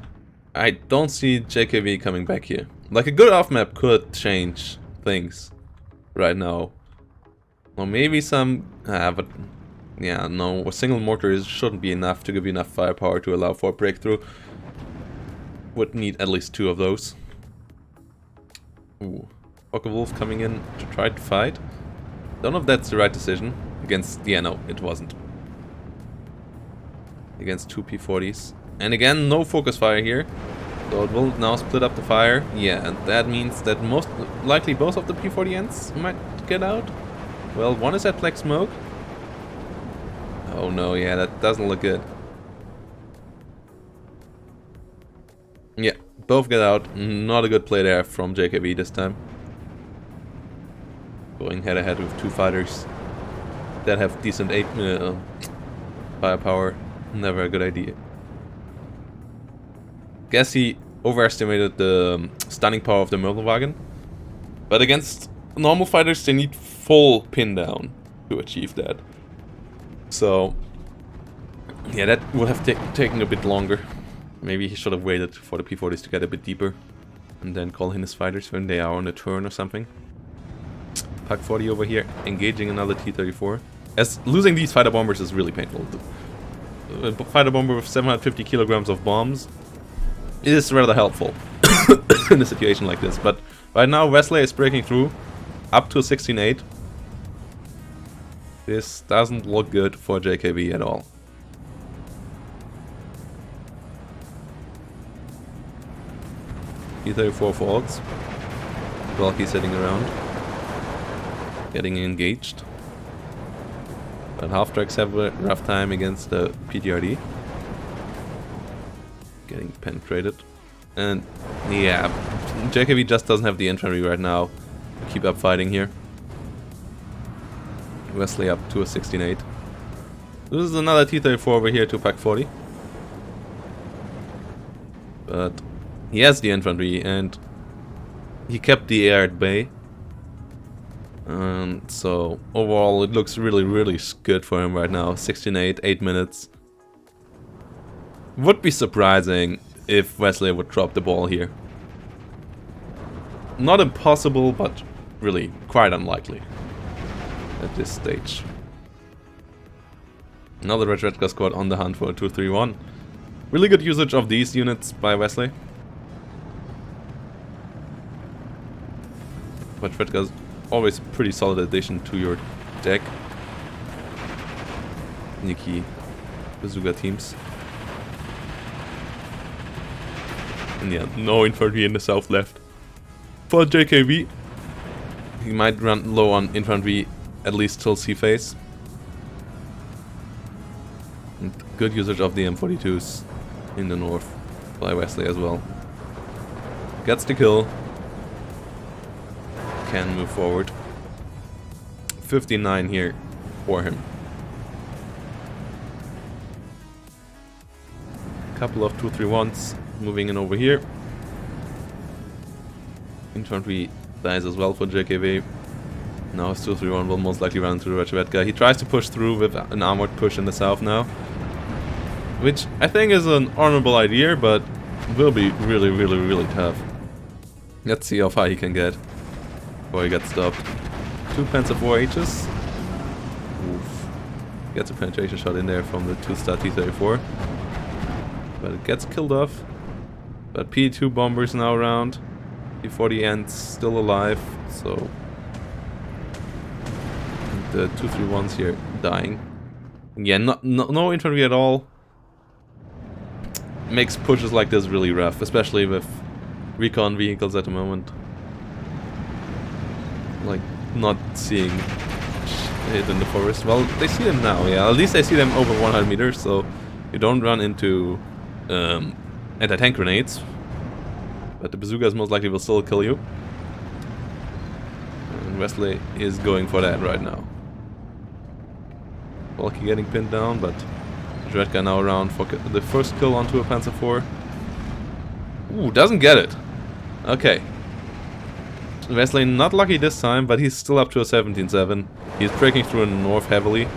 I don't see JKV coming back here. Like, a good off-map could change things right now. Or maybe some... but... Yeah, no, a single mortar shouldn't be enough to give you enough firepower to allow for a breakthrough. Would need at least 2 of those. Ooh. Wolf coming in to try to fight. Don't know if that's the right decision. Against... Yeah, no, it wasn't. Against 2 P40s. And again, no focus fire here. So it will now split up the fire. Yeah, and that means that most likely both of the P40Ns might get out. Well, one is at black smoke. Oh no, yeah, that doesn't look good. Yeah, both get out. Not a good play there from JKV this time. Going head to head with 2 fighters that have decent firepower. Never a good idea. Guess he overestimated the stunning power of the Möbelwagen. But against normal fighters, they need full pin down to achieve that. So, yeah, that would have taken a bit longer. Maybe he should have waited for the P40s to get a bit deeper. And then call in his fighters when they are on a turn or something. Pak 40 over here, engaging another T-34. As losing these fighter bombers is really painful. A fighter bomber with 750 kilograms of bombs is rather helpful in a situation like this. But right now Wesley is breaking through up to 16-8. This doesn't look good for JKV at all. T-34 faults. Valky sitting around. Getting engaged. But half-tracks have a rough time against the PTRD. Getting penetrated. And yeah, JKV just doesn't have the infantry right now to keep up fighting here. Wesley up to a 16-8. This is another T-34 over here to Pak 40. But he has the infantry and he kept the air at bay. And so overall it looks really good for him right now. 16-8, 8 minutes. Would be surprising if Wesley would drop the ball here. Not impossible, but really quite unlikely at this stage. Another Red squad on the hunt for a 2-3-1. Really good usage of these units by Wesley. But Redka's always a pretty solid addition to your deck. Sneaky bazooka teams. And yeah, no infantry in the south left. For JKV, he might run low on infantry at least till sea phase. And good usage of the M42s in the north by Wesley as well. Gets the kill. Can move forward. 59 here for him. Couple of 2-3-1s moving in over here. Infantry dies as well for JKV. Now his 2-3-1 will most likely run into the Retrovetka. He tries to push through with an armored push in the south now, which I think is an honorable idea, but will be really, really, really tough. Let's see how far he can get before he gets stopped. 2 Panzer 4Hs. Oof. Gets a penetration shot in there from the 2-star T-34. But it gets killed off. But P2 bombers now around. P40N's still alive, so the 2-3-1s here dying. Yeah, no infantry at all. Makes pushes like this really rough, especially with recon vehicles at the moment. Like, not seeing it in the forest. Well, they see them now, yeah. At least they see them over 100 meters, so you don't run into anti-tank grenades. But the bazookas most likely will still kill you. And Wesley is going for that right now. Volky getting pinned down, but Redka now around for the first kill onto a Panzer IV. Ooh, doesn't get it. Okay. Wesley not lucky this time, but he's still up to a 17-7. He's breaking through in the north heavily.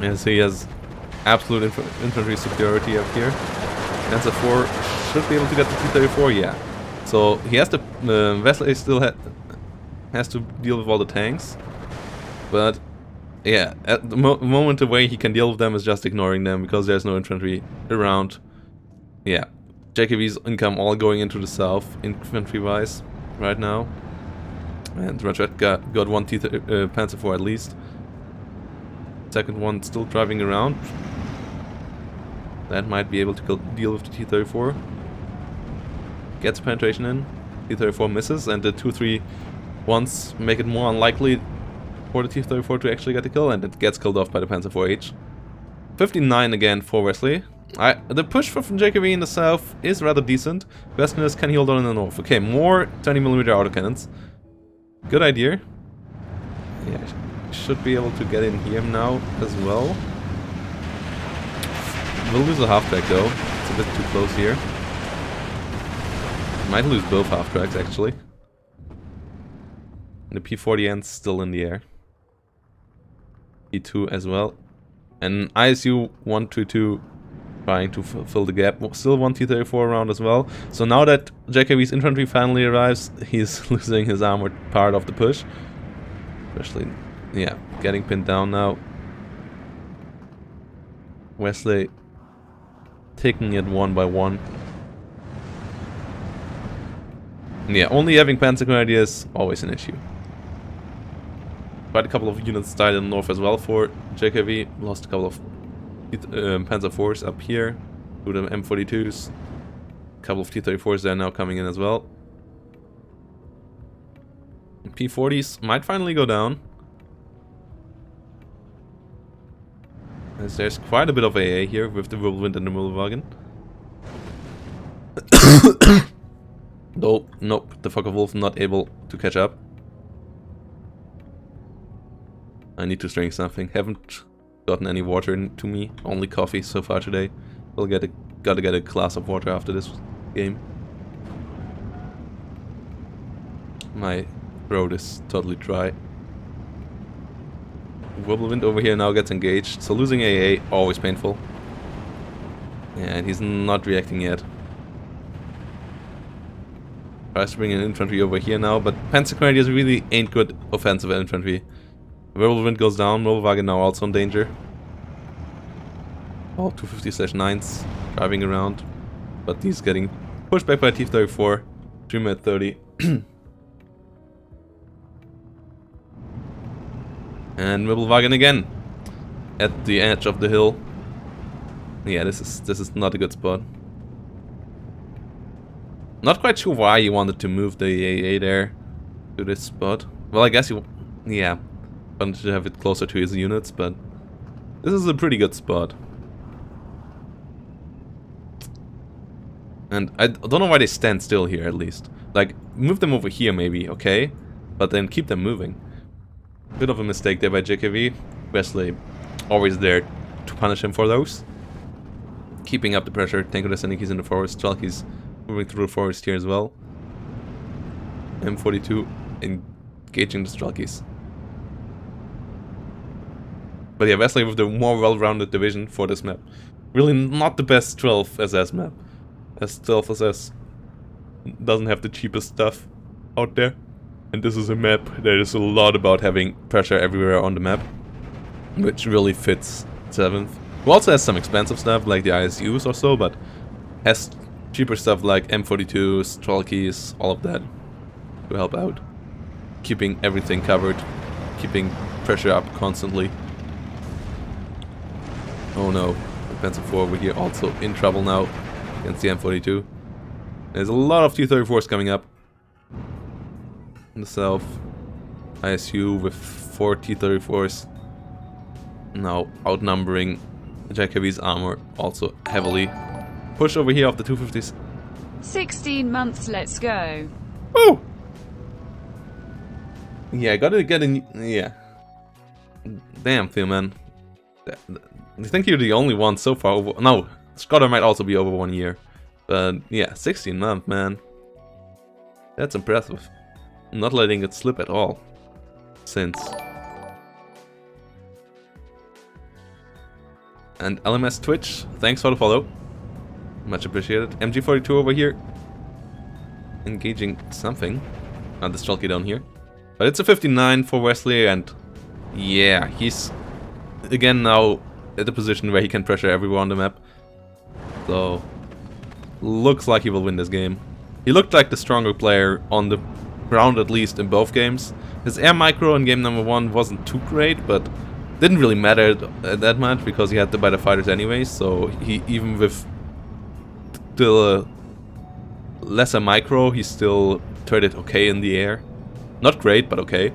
As he has absolute infantry superiority up here. Panzer IV should be able to get the T-34, yeah. So he has to... Wesley still has to deal with all the tanks. But... yeah, at the moment the way he can deal with them is just ignoring them because there's no infantry around. Yeah, JKV's income all going into the south, infantry-wise, right now. And Rajat got one Panzer IV at least. Second one still driving around. That might be able to deal with the T-34. Gets penetration in. T-34 misses, and the 2-3-1s make it more unlikely for the T-34 to actually get the kill, and it gets killed off by the Panzer IV-H. 59 again for Wesley. The push from JKV in the south is rather decent. Question is, can he hold on in the north? Okay, more 20mm autocannons. Good idea. Yeah, should be able to get in here now as well. We'll lose a half track though. It's a bit too close here. Might lose both half tracks actually. And the P40N's still in the air. E2 as well. And ISU 122 trying to fill the gap. Still one T-34 around as well. So now that JKV's infantry finally arrives, he's losing his armored part of the push. Especially, yeah, getting pinned down now. Wesley taking it one by one. And yeah, only having Panzer Grenadier is always an issue. Quite a couple of units died in the north as well for JKV. Lost a couple of Panzer IVs up here to the M42s. A couple of T-34s there now coming in as well. P40s might finally go down, as there's quite a bit of AA here with the Whirlwind and the Müllwagen. Though, nope, the Focke-Wulf not able to catch up. I need to drink something. Haven't gotten any water to me, only coffee so far today. We'll gotta get a glass of water after this game. My throat is totally dry. Whirlwind over here now gets engaged, so losing AA, always painful. Yeah, and he's not reacting yet. Tries to bring in infantry over here now, but Panzer Grenadiers really ain't good offensive infantry. Whirlwind goes down, Müllwagen now also in danger. All 250/9s driving around, but he's getting pushed back by T-34, 3 minute 30. And Wibblewagen again. At the edge of the hill. Yeah, this is not a good spot. Not quite sure why he wanted to move the AA there to this spot. Well, I guess yeah, wanted to have it closer to his units, but this is a pretty good spot. And I don't know why they stand still here, at least. Like, move them over here maybe, okay? But then keep them moving. Bit of a mistake there by JKV. Wesley always there to punish him for those. Keeping up the pressure. Tanko Deseniki's in the forest. Strelky's moving through the forest here as well. M42 engaging the Strelkys. But yeah, Wesley with the more well-rounded division for this map. Really not the best 12 SS map. As 12 SS doesn't have the cheapest stuff out there. And this is a map that is a lot about having pressure everywhere on the map. Which really fits 7th. Who also has some expensive stuff like the ISUs or so, but has cheaper stuff like M42s, Strelkys, all of that to help out. Keeping everything covered, keeping pressure up constantly. Oh no, Defensive 4 over here also in trouble now against the M42. There's a lot of T-34s coming up in the south. ISU with 4 T-34s. Now outnumbering JKV's armor also heavily. Push over here off the 250s. 16 months, let's go. Woo! Yeah, gotta get in. Yeah. Damn, Phil, man. I think you're the only one so far over. No, Scotter might also be over 1 year. But yeah, 16 months, man. That's impressive. Not letting it slip at all. Since. And LMS Twitch, thanks for the follow. Much appreciated. MG42 over here. Engaging something. Not the Strelky down here. But it's a 59 for Wesley, and yeah, he's again now at a position where he can pressure everyone on the map. So, looks like he will win this game. He looked like the stronger player on the ground, at least in both games. His air micro in game number 1 wasn't too great, but didn't really matter that much because he had to buy the fighters anyways. So he, even with the lesser micro, he still traded okay in the air. Not great, but okay.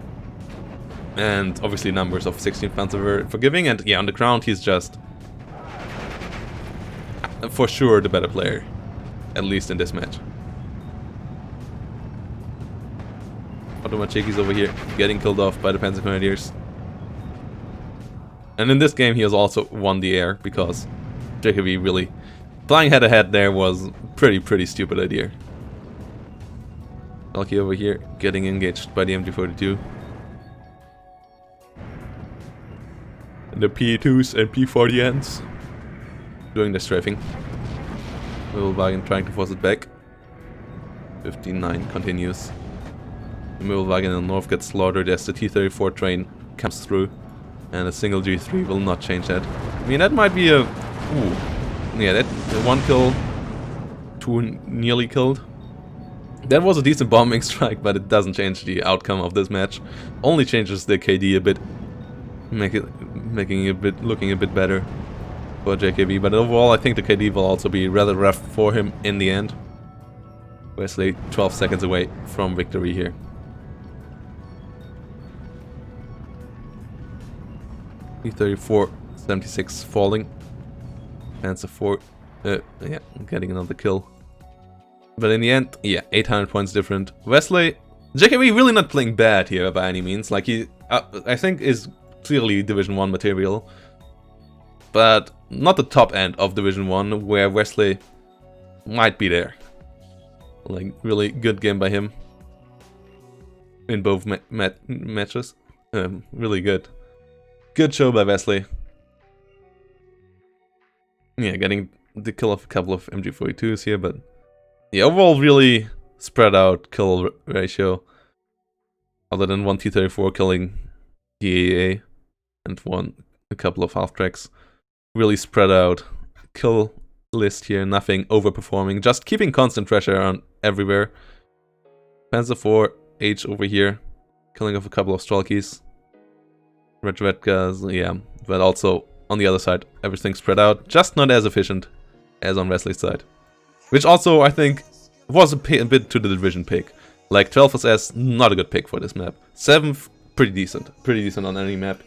And obviously numbers of 16th Panzer were forgiving, and yeah, on the ground he's just for sure the better player, at least in this match. Automacheki's over here, getting killed off by the Panzer Grenadiers. And in this game he has also won the air, because JKV really flying head-to-head there was pretty stupid idea. Valky over here, getting engaged by the MG42. And the P2s and P40Ns doing the strafing. Wibblewagen trying to force it back. 59 continues. The Wibblewagen in the north gets slaughtered as the T-34 train comes through. And a single G3 will not change that. I mean, that might be a... Ooh. Yeah, that 1 kill, 2 nearly killed. That was a decent bombing strike, but it doesn't change the outcome of this match. Only changes the KD a bit, making it looking a bit better for JKV. But overall, I think the KD will also be rather rough for him in the end. Wesley 12 seconds away from victory here. T-34, 76 falling. Panzer 4, yeah, getting another kill. But in the end, yeah, 800 points different. Wesley, JKV really not playing bad here by any means. Like he, I think, is clearly Division 1 material. But not the top end of Division 1, where Wesley might be there. Like, really good game by him. In both matches. Really good. Good show by Wesley. Yeah, getting the kill of a couple of MG42s here, but... yeah, overall really spread out kill ratio. Other than 1 T-34 killing the AA and a couple of half-tracks. Really spread out kill list here, nothing overperforming. Just keeping constant pressure on everywhere. Panzer 4, H over here. Killing off a couple of Strelkys. Redvedkas, yeah. But also, on the other side, everything's spread out. Just not as efficient as on Wesley's side. Which also, I think, was a bit to the division pick. Like, 12 SS, not a good pick for this map. 7th, pretty decent. Pretty decent on any map.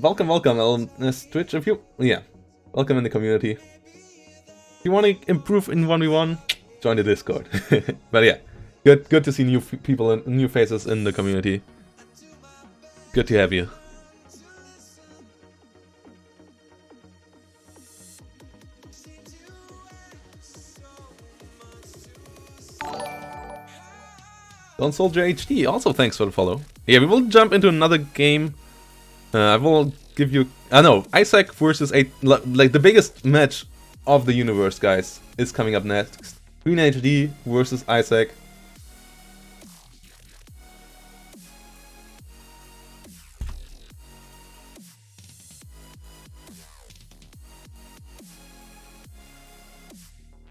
Welcome, Twitch, if you... Yeah, welcome in the community. If you want to improve in 1v1, join the Discord. But yeah, good to see new people and new faces in the community. Good to have you. Don Soldier HD, also thanks for the follow. Yeah, we will jump into another game. I will give you... no, Isaac versus... like, the biggest match of the universe, guys, is coming up next. Green HD versus Isaac.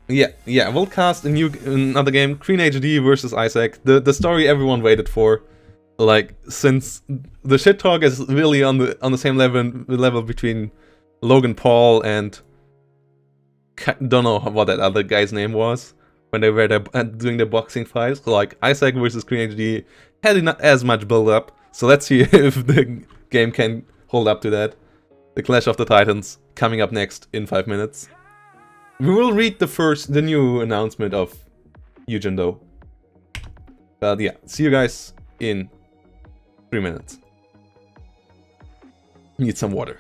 Yeah, we'll cast another game, Green HD versus Isaac. The story everyone waited for. Like, since the shit talk is really on the same level between Logan Paul and don't know what that other guy's name was when they were doing their boxing fights. Like, Isaac versus Green HD had not as much build up. So let's see if the game can hold up to that. The Clash of the Titans coming up next in 5 minutes. We will read the new announcement of Eugen though. But yeah, see you guys in 3 minutes. Need some water.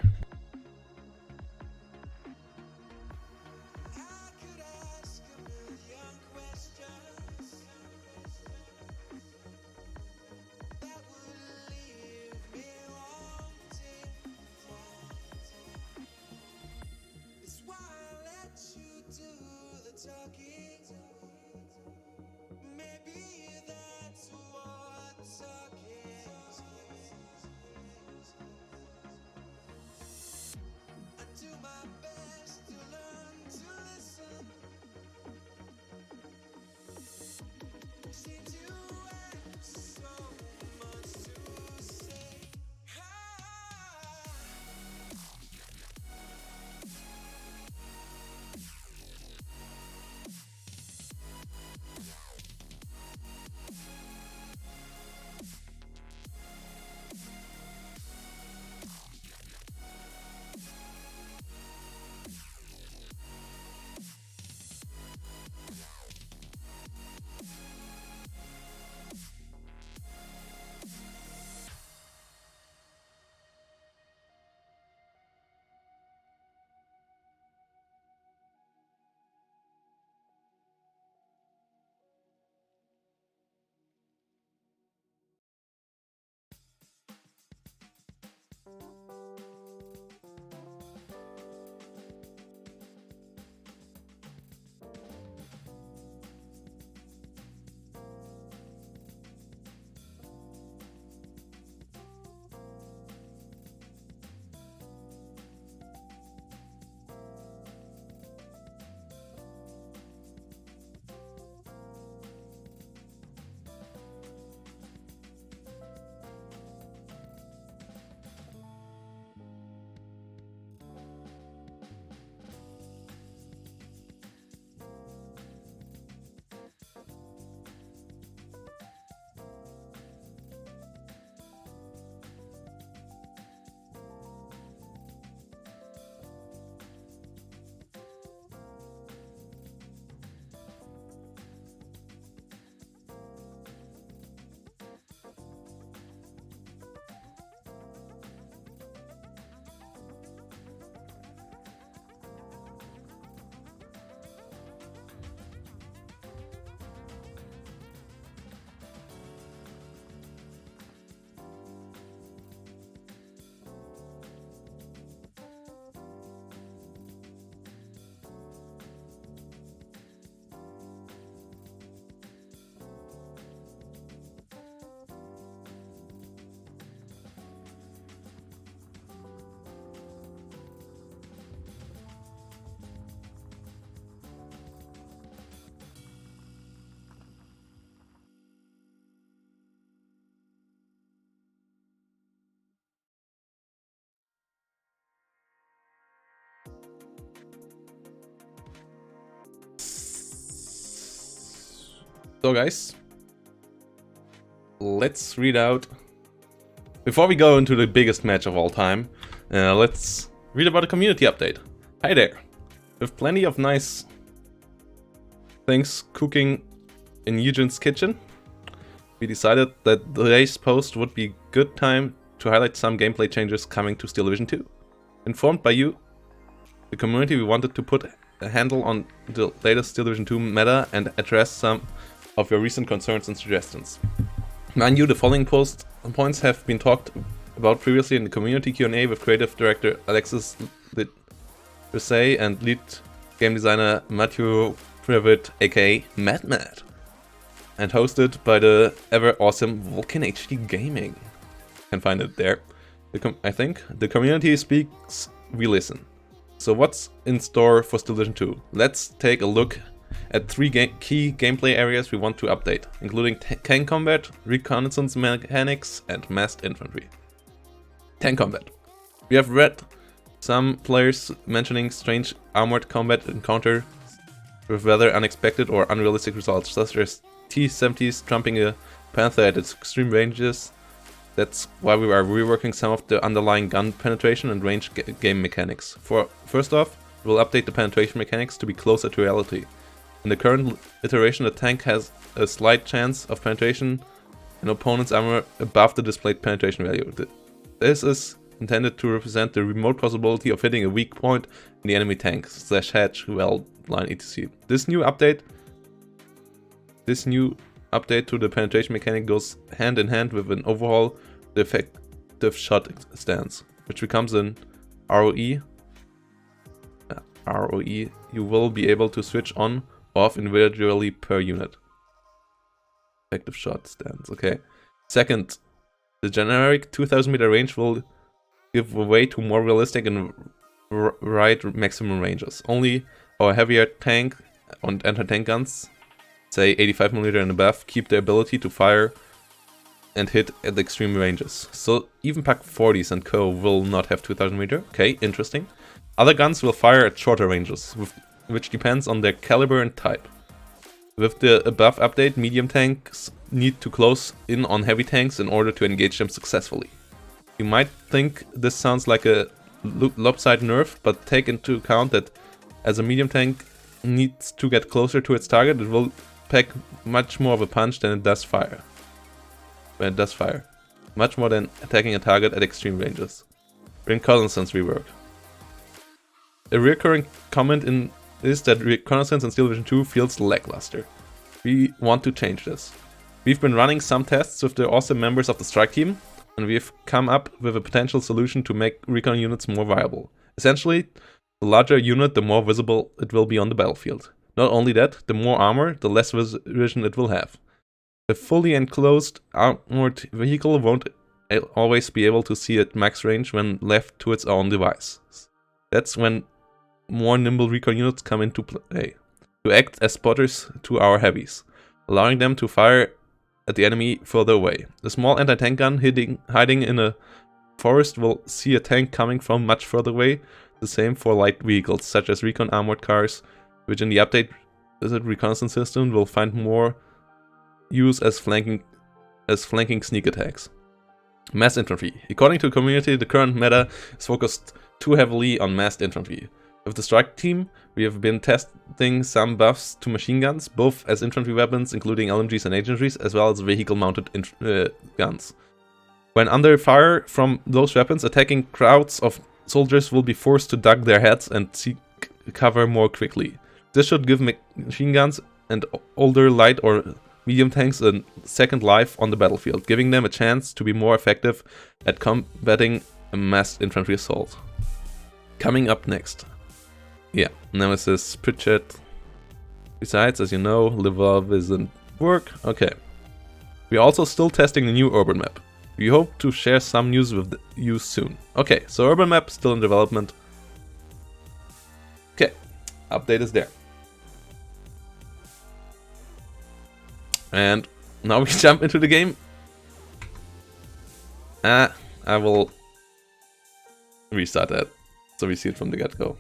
So guys, let's read out, before we go into the biggest match of all time, let's read about a community update. Hi there. With plenty of nice things cooking in Eugene's kitchen, we decided that today's post would be a good time to highlight some gameplay changes coming to Steel Division 2. Informed by you, the community, we wanted to put a handle on the latest Steel Division 2 meta and address some of your recent concerns and suggestions. Mind you, the following points have been talked about previously in the community Q&A with creative director Alexis Rissay and lead game designer Matthew Privet, aka MadMad, and hosted by the ever awesome Vulcan HD Gaming. You can find it there. I think the community speaks, we listen. So what's in store for Steel Division 2? Let's take a look at three key gameplay areas we want to update, including tank combat, reconnaissance mechanics, and massed infantry. Tank combat. We have read some players mentioning strange armored combat encounters with rather unexpected or unrealistic results, such as T-70s trumping a Panther at its extreme ranges. That's why we are reworking some of the underlying gun penetration and range game mechanics. First off, we'll update the penetration mechanics to be closer to reality. In the current iteration, the tank has a slight chance of penetration in opponent's armor above the displayed penetration value. This is intended to represent the remote possibility of hitting a weak point in the enemy tank / hedge, well line etc. This new update to the penetration mechanic goes hand in hand with an overhaul of the effective shot stance, which becomes an ROE. You will be able to switch on off individually per unit. Effective shot stance, okay. Second, the generic 2000 meter range will give way to more realistic and right maximum ranges. Only our heavier tank and anti-tank guns, say 85mm and above, keep the ability to fire and hit at the extreme ranges. So even Pak 40s and co will not have 2000 meter. Okay, interesting. Other guns will fire at shorter ranges, which depends on their caliber and type. With the above update, medium tanks need to close in on heavy tanks in order to engage them successfully. You might think this sounds like a lopsided nerf, but take into account that as a medium tank needs to get closer to its target, it will pack much more of a punch than it does fire. Much more than attacking a target at extreme ranges. Reconnaissance rework. A recurring comment is that reconnaissance in Steel Division 2 feels lackluster. We want to change this. We've been running some tests with the awesome members of the strike team, and we've come up with a potential solution to make recon units more viable. Essentially, the larger unit, the more visible it will be on the battlefield. Not only that, the more armor, the less vision it will have. A fully enclosed armored vehicle won't always be able to see at max range when left to its own device. That's when more nimble recon units come into play, to act as spotters to our heavies, allowing them to fire at the enemy further away. The small anti-tank gun hiding in a forest will see a tank coming from much further away. The same for light vehicles, such as recon armored cars, which in the update reconnaissance system will find more use as flanking sneak attacks. Mass infantry. According to the community, the current meta is focused too heavily on massed infantry. With the strike team, we have been testing some buffs to machine guns, both as infantry weapons, including LMGs and HMGs, as well as vehicle-mounted guns. When under fire from those weapons, attacking crowds of soldiers will be forced to duck their heads and seek cover more quickly. This should give machine guns and older light or medium tanks a second life on the battlefield, giving them a chance to be more effective at combating a massed infantry assault. Coming up next. Yeah, Nemesis Pritchett. Besides, as you know, Livolve isn't work. Okay. We're also still testing the new urban map. We hope to share some news with you soon. Okay, so urban map still in development. Okay, update is there. And now we jump into the game. I will restart that so we see it from the get-go.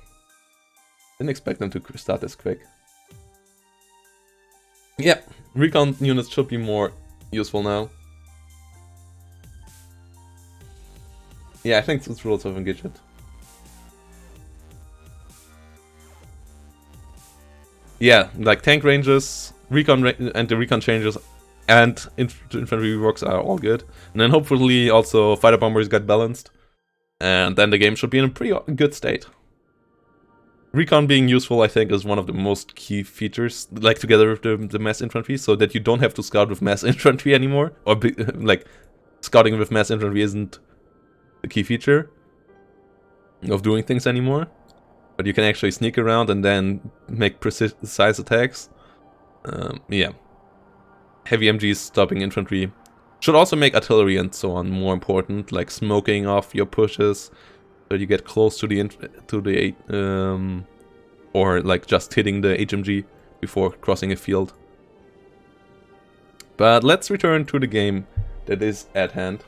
Didn't expect them to start this quick. Yeah, recon units should be more useful now. Yeah, I think it's rules of engagement. Yeah, like tank ranges, recon and the recon changes, and infantry works are all good. And then hopefully also fighter bombers get balanced, and then the game should be in a pretty good state. Recon being useful, I think, is one of the most key features, like together with the mass infantry, so that you don't have to scout with mass infantry anymore, or like scouting with mass infantry isn't the key feature of doing things anymore. But you can actually sneak around and then make precise attacks. Yeah. Heavy MGs stopping infantry. Should also make artillery and so on more important, like smoking off your pushes, so you get close to the or like just hitting the HMG before crossing a field. But let's return to the game that is at hand,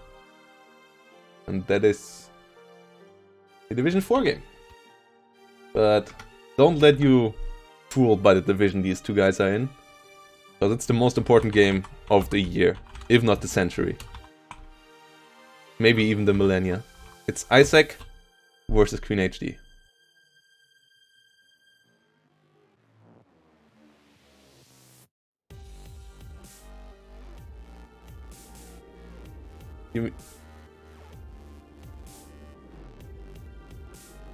and that is the Division 4 game. But don't let you fooled by the division these two guys are in, because it's the most important game of the year, if not the century. Maybe even the millennia. It's Isaac versus Queen HD.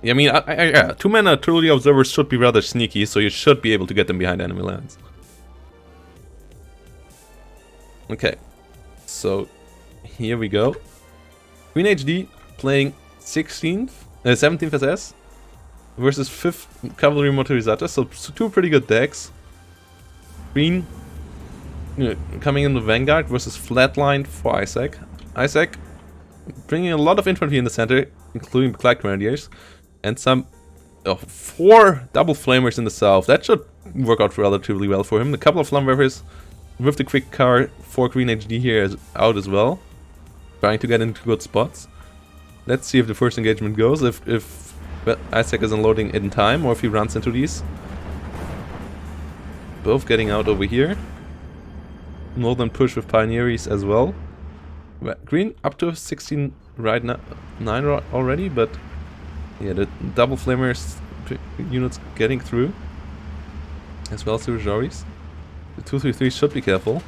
I mean, yeah, 2-mana truly observers should be rather sneaky, so you should be able to get them behind enemy lines. Okay, so here we go. Queen HD playing 17th SS versus 5th Cavalry Motorizata, so two pretty good decks. Queen coming in the Vanguard versus Flatline for Isaac. Isaac bringing a lot of infantry in the center, including Black Grenadiers. And some 4 double flamers in the south. That should work out relatively well for him. A couple of Flamweavers with the quick car for Queen HD here is out as well. Trying to get into good spots. Let's see if the first engagement goes. If Isaac is unloading in time or if he runs into these. Both getting out over here. Northern push with Pioneers as well. Green up to 16 right now, 9 already, but yeah, the double flamers units getting through, as well as the Rajoris. The 233 should be careful.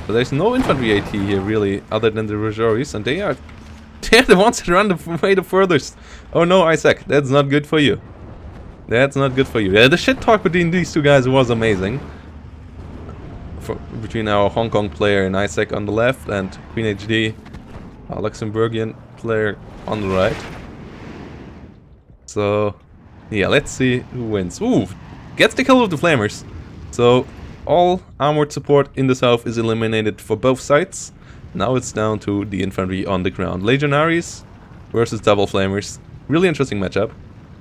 But there's no infantry AT here really, other than the Rajoris, and they're the ones that run the furthest. Oh no, Isaac, that's not good for you. That's not good for you. Yeah, the shit talk between these two guys was amazing. Between our Hong Kong player and Isaac on the left, and Queen HD, our Luxembourgian player on the right. So yeah, let's see who wins. Ooh, gets the kill with the flamers. So all armored support in the south is eliminated for both sides. Now it's down to the infantry on the ground. Legionaries versus double flamers. Really interesting matchup.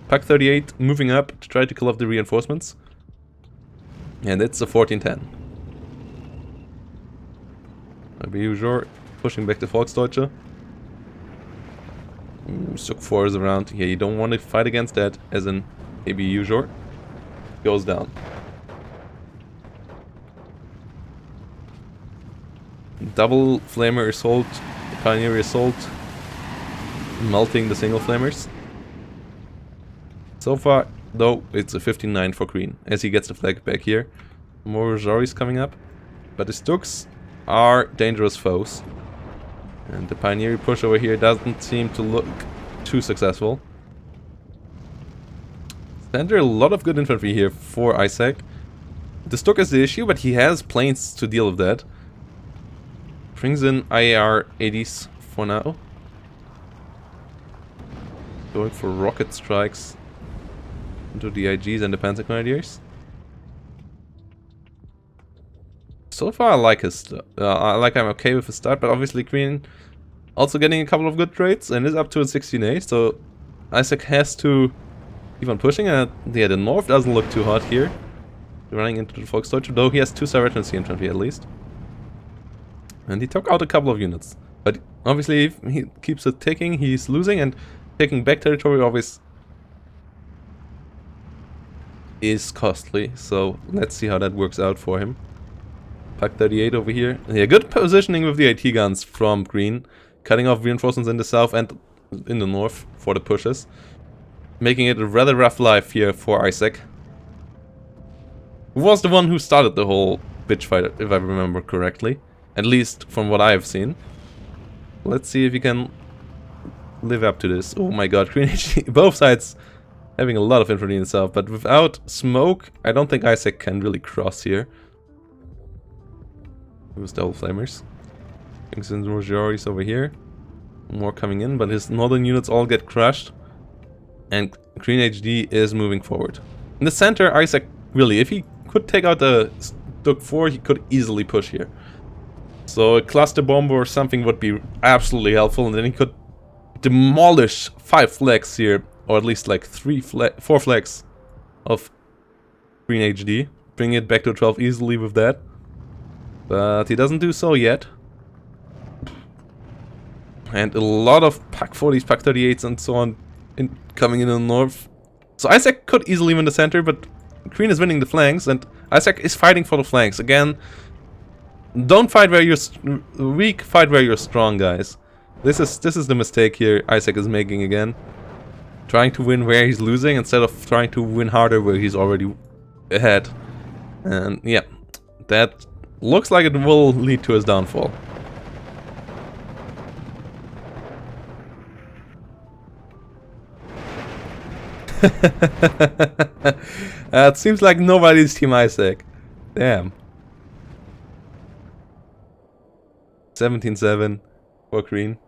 Pak 38 moving up to try to kill off the reinforcements. And it's a 14-10. Maybe usual pushing back the Volksdeutsche. Suk 4 is around. Yeah, you don't want to fight against that, as in maybe usual. Goes down. Double flamer assault, pioneer assault, melting the single flamers. So far, though, it's a 15-9 for Green, as he gets the flag back here. More Rajoris coming up, but the Stuks are dangerous foes. And the pioneer push over here doesn't seem to look too successful. Center a lot of good infantry here for Isaac. The Stuk is the issue, but he has planes to deal with that. Brings in IAR 80s for now. Going for rocket strikes into the IGs and the Panzer Grenadiers. So far I like his I'm okay with his start, but obviously Green also getting a couple of good trades and is up to a 16-8, so Isaac has to keep on pushing, and yeah, the north doesn't look too hot here. Running into the Volksdeutsche, though he has 2 Saracens infantry at least. And he took out a couple of units. But obviously if he keeps it ticking, he's losing, and taking back territory always is costly, so let's see how that works out for him. Pack 38 over here. Yeah, good positioning with the AT guns from green. Cutting off reinforcements in the south and in the north for the pushes. Making it a rather rough life here for Isaac. Who was the one who started the whole bitch fight, if I remember correctly. At least from what I've seen. Let's see if he can live up to this. Oh my god, Green HD, both sides having a lot of infantry in itself, but without smoke, I don't think Isaac can really cross here. With double flamers. Kingston's Rogeri's over here. More coming in, but his northern units all get crushed. And Green HD is moving forward. In the center, Isaac really, if he could take out the Duk 4, he could easily push here. So a cluster bomb or something would be absolutely helpful, and then he could demolish 5 flags here, or at least like 4 flags of Green HD. Bring it back to 12 easily with that. But he doesn't do so yet. And a lot of Pack 40s, Pack 38s and so on coming in the north. So Isaac could easily win the center, but Green is winning the flanks, and Isaac is fighting for the flanks. Again, don't fight where you're weak, fight where you're strong, guys. This is the mistake here Isaac is making again. Trying to win where he's losing instead of trying to win harder where he's already ahead. And yeah, that looks like it will lead to his downfall. It seems like nobody's Team Isaac. Damn. 17-7 for green.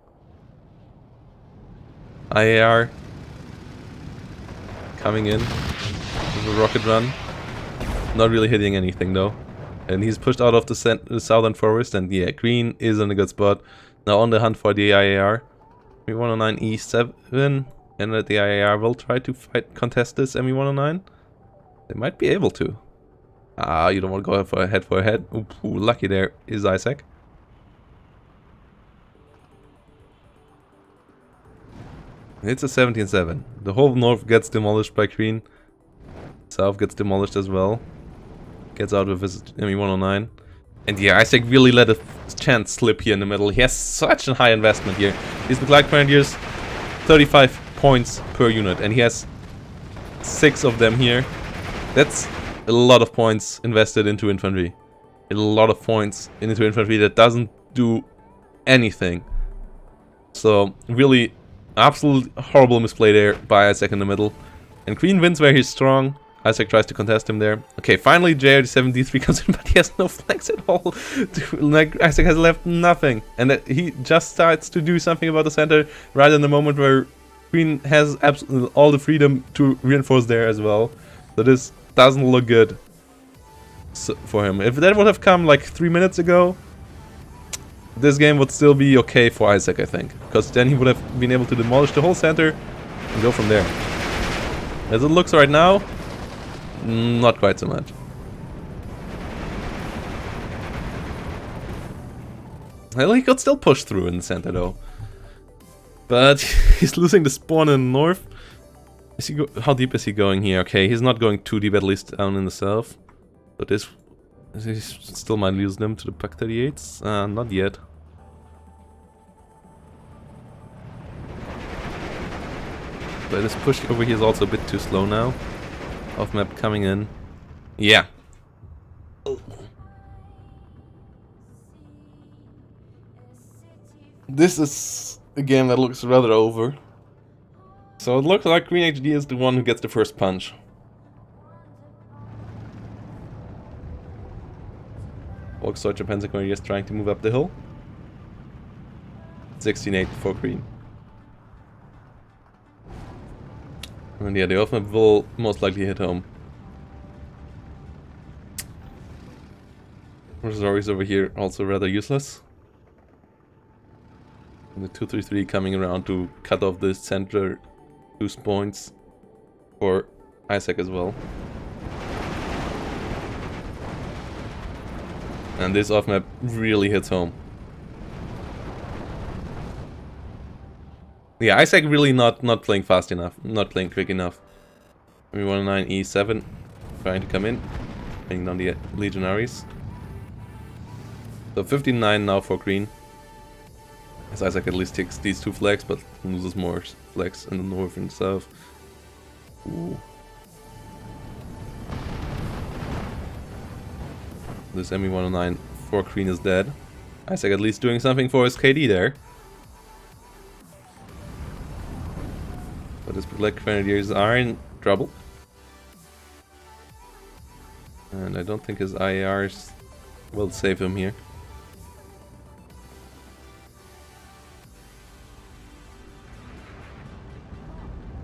IAR coming in with a rocket run. Not really hitting anything though. And he's pushed out of the southern forest, and yeah, green is in a good spot. Now on the hunt for the IAR. 109 E7, and the IAR will try to contest this ME109. They might be able to. Ah, you don't want to go for a head. Ooh, lucky there is Isaac. It's a 17-7. The whole north gets demolished by green. South gets demolished as well. Gets out with his ME109. And yeah, Isaac really let a chance slip here in the middle. He has such a high investment here. These McLeod Grenadiers, 35 points per unit. And he has 6 of them here. That's a lot of points invested into infantry. A lot of points into infantry that doesn't do anything. So, really, absolute horrible misplay there by Isaac in the middle. And green wins where he's strong. Isaac tries to contest him there. Okay, finally JR7D3 comes in, but he has no flanks at all. Like, Isaac has left nothing. And he just starts to do something about the center right in the moment where green has absolutely all the freedom to reinforce there as well. So this doesn't look good for him. If that would have come like 3 minutes ago, this game would still be okay for Isaac, I think. Because then he would have been able to demolish the whole center and go from there. As it looks right now, not quite so much. Well, he could still push through in the center though. But he's losing the spawn in the north. Is he how deep is he going here? Okay, he's not going too deep, at least down in the south. But this, he still might lose them to the Pack 38s. Not yet. But this push over here is also a bit too slow now. Off map coming in. Yeah. This is a game that looks rather over. So it looks like Green HD is the one who gets the first punch. Volksdeutsche Panzergrenadiers is trying to move up the hill. 16-8 for green. And yeah, the off map will most likely hit home. Rosari's over here also rather useless. And the 233 coming around to cut off the center 2 points for Isaac as well. And this off map really hits home. Yeah, Isaac really not playing fast enough, not playing quick enough. 109 E7. trying to come in, bringing down the legionaries. So 59 now for green. As Isaac at least takes these 2 flags, but loses more flags in the north and south. Ooh. This ME109 for green is dead. Isaac at least doing something for his KD there. But his Black Grenadiers are in trouble. And I don't think his IARs will save him here.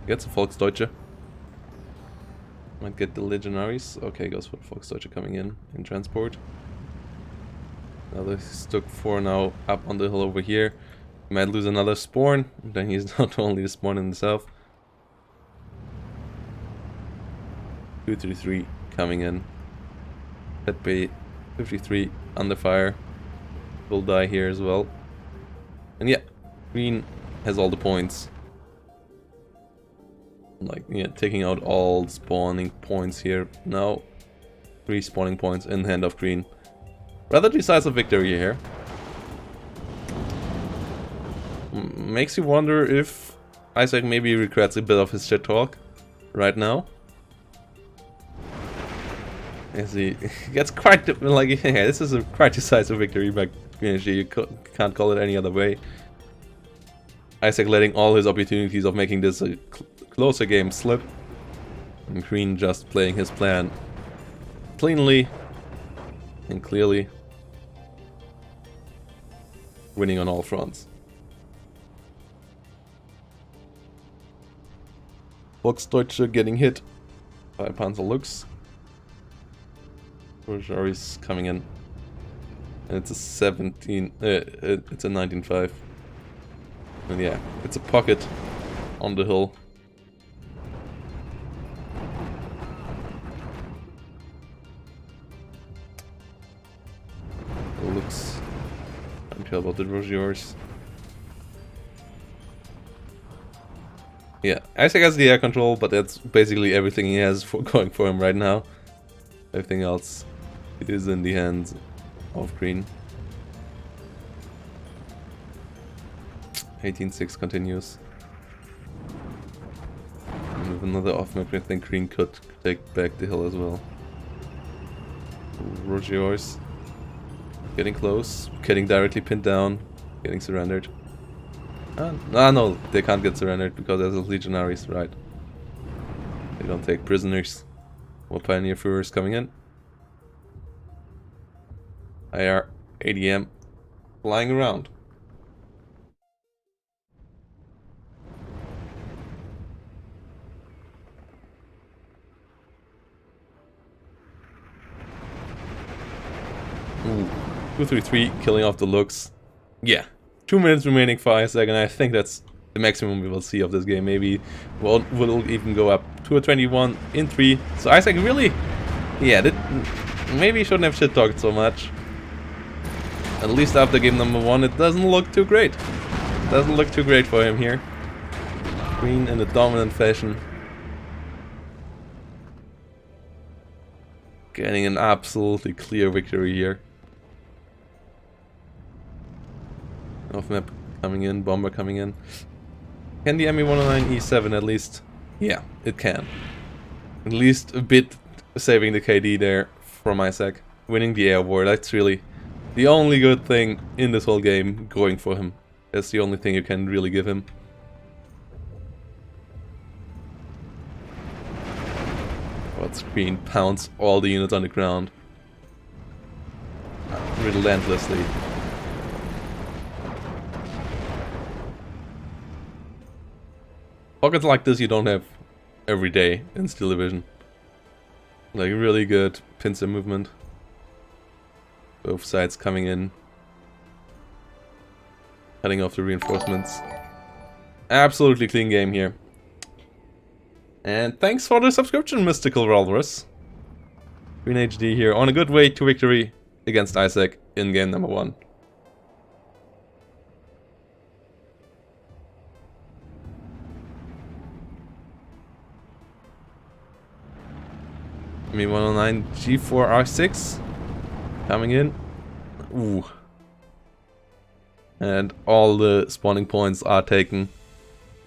Gets a Volksdeutsche. Might get the Legionaries. Okay, goes for the Volksdeutsche coming in transport. Now they stuck 4 now up on the hill over here. Might lose another spawn. Then he's not only the spawn in the south. 233 coming in. That bay 53 under fire. Will die here as well. And yeah, green has all the points. Like, yeah, taking out all spawning points here. Now, 3 spawning points in hand of green. Rather decisive victory here. Makes you wonder if Isaac maybe regrets a bit of his shit talk right now. As he gets quite, like, yeah, this is a quite decisive victory by Green. You can't call it any other way. Isaac letting all his opportunities of making this a closer game slip. And Green just playing his plan cleanly and clearly. Winning on all fronts. Volksdeutsche getting hit by Panzer Lux. Borjari's coming in. And it's a 17, it's a 19.5. And yeah, it's a pocket on the hill. Lux. I don't care about the Rogers. Yeah, Isaac has the air control, but that's basically everything he has for going for him right now. Everything else, it is in the hands of Green. 18-6 continues. And with another off-map, I think Green could take back the hill as well. Rogers getting close, getting directly pinned down, getting surrendered. No, they can't get surrendered because there's legionaries, right? They don't take prisoners. More Pioneer Führers coming in. IR ADM flying around. Ooh, 233 killing off the Lux. Yeah. 2 minutes remaining for Isaac, and I think that's the maximum we will see of this game. Maybe we'll even go up to a 21 in 3. So Isaac really, yeah, maybe he shouldn't have shit talked so much. At least after game number 1, it doesn't look too great. It doesn't look too great for him here. Green in a dominant fashion. Getting an absolutely clear victory here. Off map coming in, bomber coming in. Can the ME109 E7 at least? Yeah, it can. At least a bit saving the KD there from Isaac. Winning the air war, that's really the only good thing in this whole game going for him. That's the only thing you can really give him. But Screen pounds all the units on the ground. Relentlessly. Pockets like this you don't have every day in Steel Division. Like really good pincer movement. Both sides coming in. Cutting off the reinforcements. Absolutely clean game here. And thanks for the subscription, Mystical Walrus. Green HD here on a good way to victory against Isaac in game number 1. Me 109 G4 R6 coming in. Ooh. And all the spawning points are taken.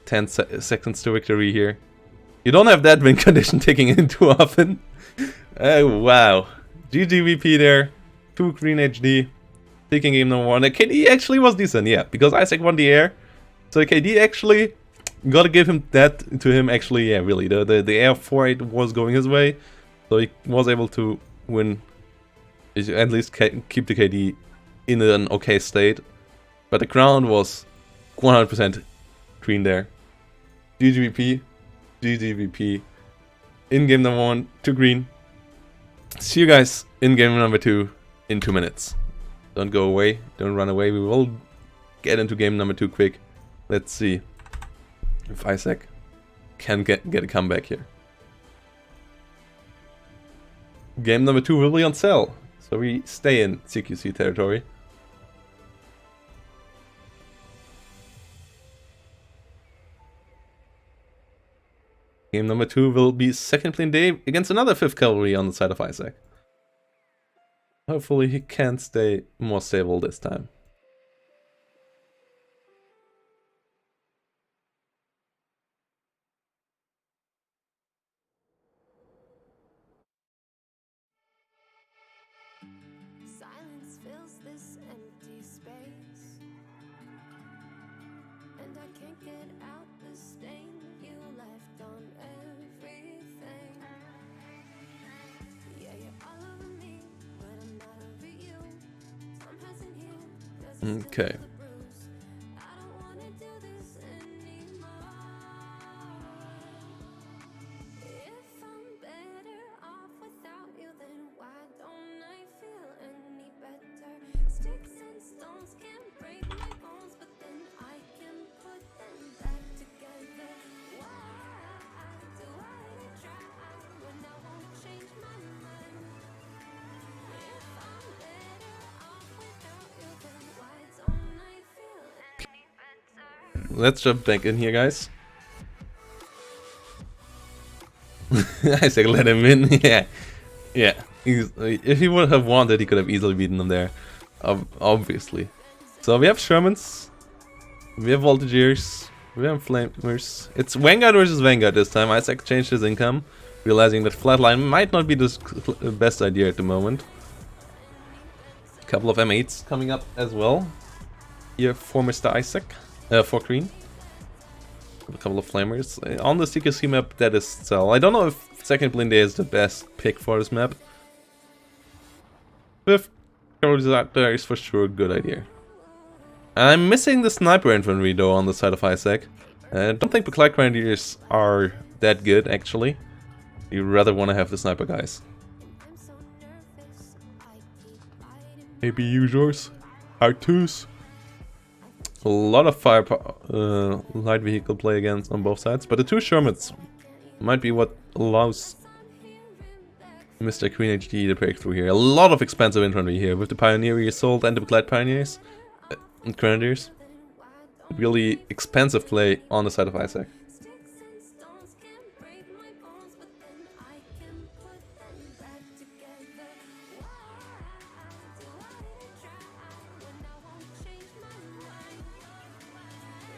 10 seconds to victory here. You don't have that win condition taking in too often. Oh, wow. GGVP there. 2 green HD. Taking game number 1. The KD actually was decent, yeah. Because Isaac won the air. So the KD actually... Gotta give him that to him actually, yeah, really. The air 4-8 was going his way. So he was able to win. At least keep the KD in an okay state. But the crown was 100% green there. GGVP. GGVP. In game number 1, 2 green. See you guys in game number 2 in 2 minutes. Don't go away. Don't run away. We will get into game number 2 quick. Let's see if Isaac can get a comeback here. Game number 2 will be on sale. So we stay in CQC territory. Game number 2 will be second plane day against another 5th cavalry on the side of Isaac. Hopefully he can stay more stable this time. Silence fills this empty space, and I can't get out the stain you left on everything. Yeah, you're all over me, but I'm not over you. Time hasn't healed, 'cause it's Okay. still the bruise. I don't wanna do this anymore. If I'm better off without you, then why don't I feel any better? Sticks and stones can break my bones, but then I can put them back together. Why do I try when I won't change my mind? If I'm better off without you, then why don't I feel any better? Let's jump back in here, guys. Isaac let him in. Yeah. Yeah. If he would have wanted, he could have easily beaten him there. Obviously. So we have Shermans. We have Voltigeurs. We have Flamers. It's Vanguard versus Vanguard this time. Isaac changed his income, realizing that Flatline might not be the best idea at the moment. A couple of M8s coming up as well. Here for Mr. Isaac. For green. A couple of Flamers. On the CQC map, that is Cell. I don't know if second Blinde is the best pick for this map. Fifth cavalry out there is for sure a good idea. I'm missing the sniper infantry though on the side of Isaac. I don't think the Clyde Grenadiers are that good actually. You rather want to have the sniper guys. I'm so nervous, I keep hiding. Maybe users, R2s. A lot of fire light vehicle play against on both sides, but the 2 Shermans might be what allows Mr. Queen HD to break through here. A lot of expensive infantry here with the Pioneer Assault and the Glide Pioneers and Grenadiers. Really expensive play on the side of Isaac. Sticks and stones can break my bones, but then I can put them back together. Why do I try when I won't change my mind?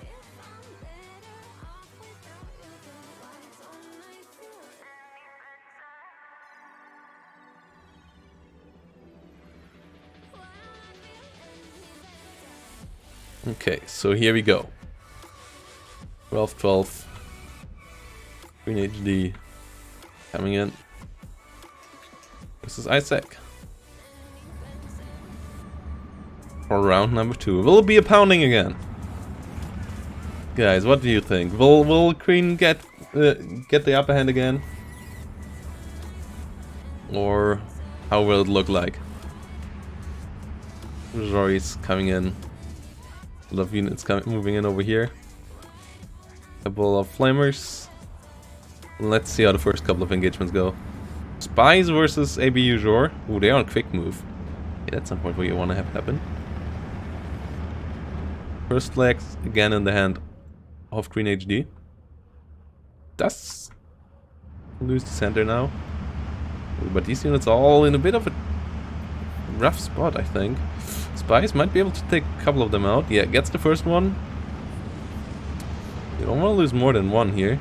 If I'm better off without you, then why don't I feel any better? Okay, so here we go. 12-12. Green HD coming in. This is Isaac. For round number 2. Will it be a pounding again? Guys, what do you think? Will Queen get the upper hand again? Or how will it look like? Rory's coming in. A lot of units moving in over here. A couple of flamers. Let's see how the first couple of engagements go. Spies versus ABU Jor. Ooh, they're on quick move. Yeah, that's some point where you want to have happen. First flags again in the hand of Green HD. Does lose the center now. But these units are all in a bit of a rough spot, I think. Spies might be able to take a couple of them out. Yeah, gets the first one. You don't want to lose more than one here.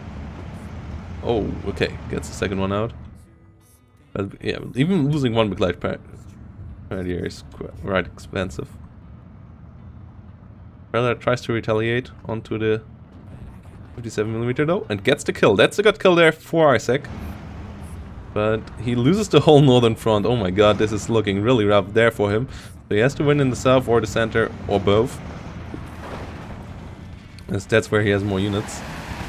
Oh, okay, gets the second one out. But yeah, even losing one Begleich here is quite expensive. Predator tries to retaliate onto the 57mm though, and gets the kill. That's a good kill there for Isaac. But he loses the whole northern front. Oh my god, this is looking really rough there for him. So he has to win in the south or the center or both. As that's where he has more units.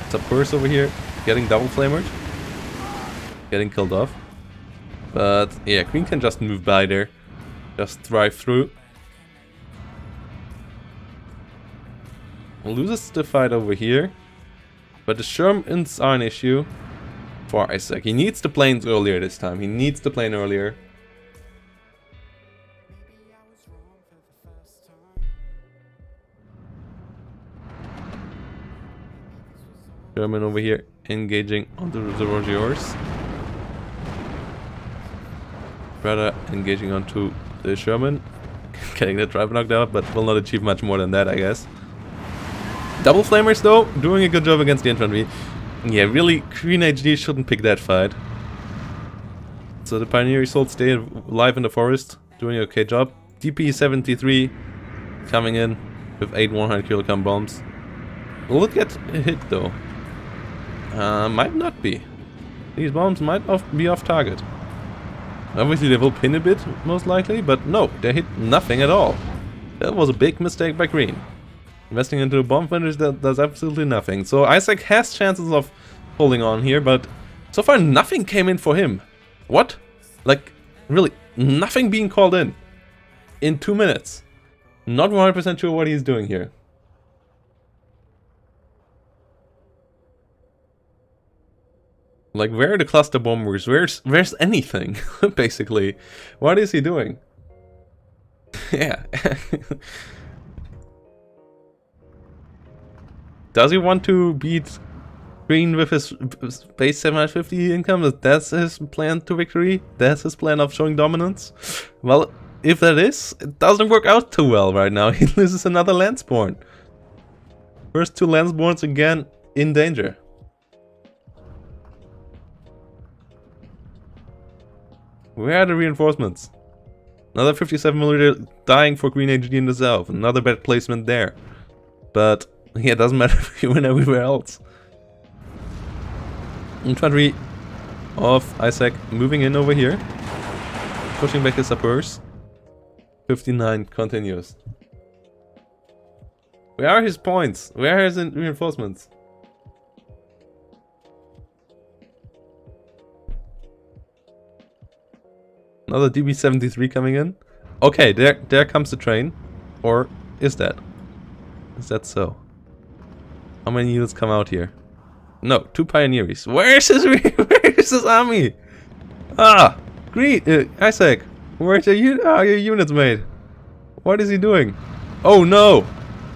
Subverse over here, getting double flamered. Getting killed off. But yeah, Green can just move by there. Just drive through. Loses the fight over here. But the Shermans are an issue for Isaac. He needs the planes earlier this time. He needs the plane earlier. Sherman over here engaging onto the Rogers. Predator engaging onto the Sherman. Getting the drive knocked out, but will not achieve much more than that, I guess. Double flamers though, doing a good job against the infantry. Yeah, really, Green HD shouldn't pick that fight. So the Pioneer Assault stay alive in the forest, doing an okay job. DP-73 coming in with 8 100 kilogram bombs. Will it get hit though? Might not be. These bombs might be off target. Obviously they will pin a bit, most likely, but no, they hit nothing at all. That was a big mistake by Green. Investing into a bomb finish that does absolutely nothing. So Isaac has chances of holding on here, but so far nothing came in for him. What? Like, really, nothing being called in 2 minutes. Not 100% sure what he's doing here. Like, where are the cluster bombers? Where's anything, basically? What is he doing? Yeah. Does he want to beat Green with his base 750 income? That's his plan to victory? That's his plan of showing dominance? Well, if that is, it doesn't work out too well right now. He loses another Landspawn. First 2 Landsborns again in danger. Where are the reinforcements? Another 57mm dying for Green HG in the south. Another bad placement there. But yeah, it doesn't matter if you win everywhere else. Infantry of Isaac moving in over here. Pushing back his Subverse. 59 continues. Where are his points? Where are his reinforcements? Another DB-73 coming in. Okay, there comes the train. Or is that? Is that so? How many units come out here? No, 2 Pioneers. Where's his army? Ah! Green! Isaac! Where's your units made? What is he doing? Oh no!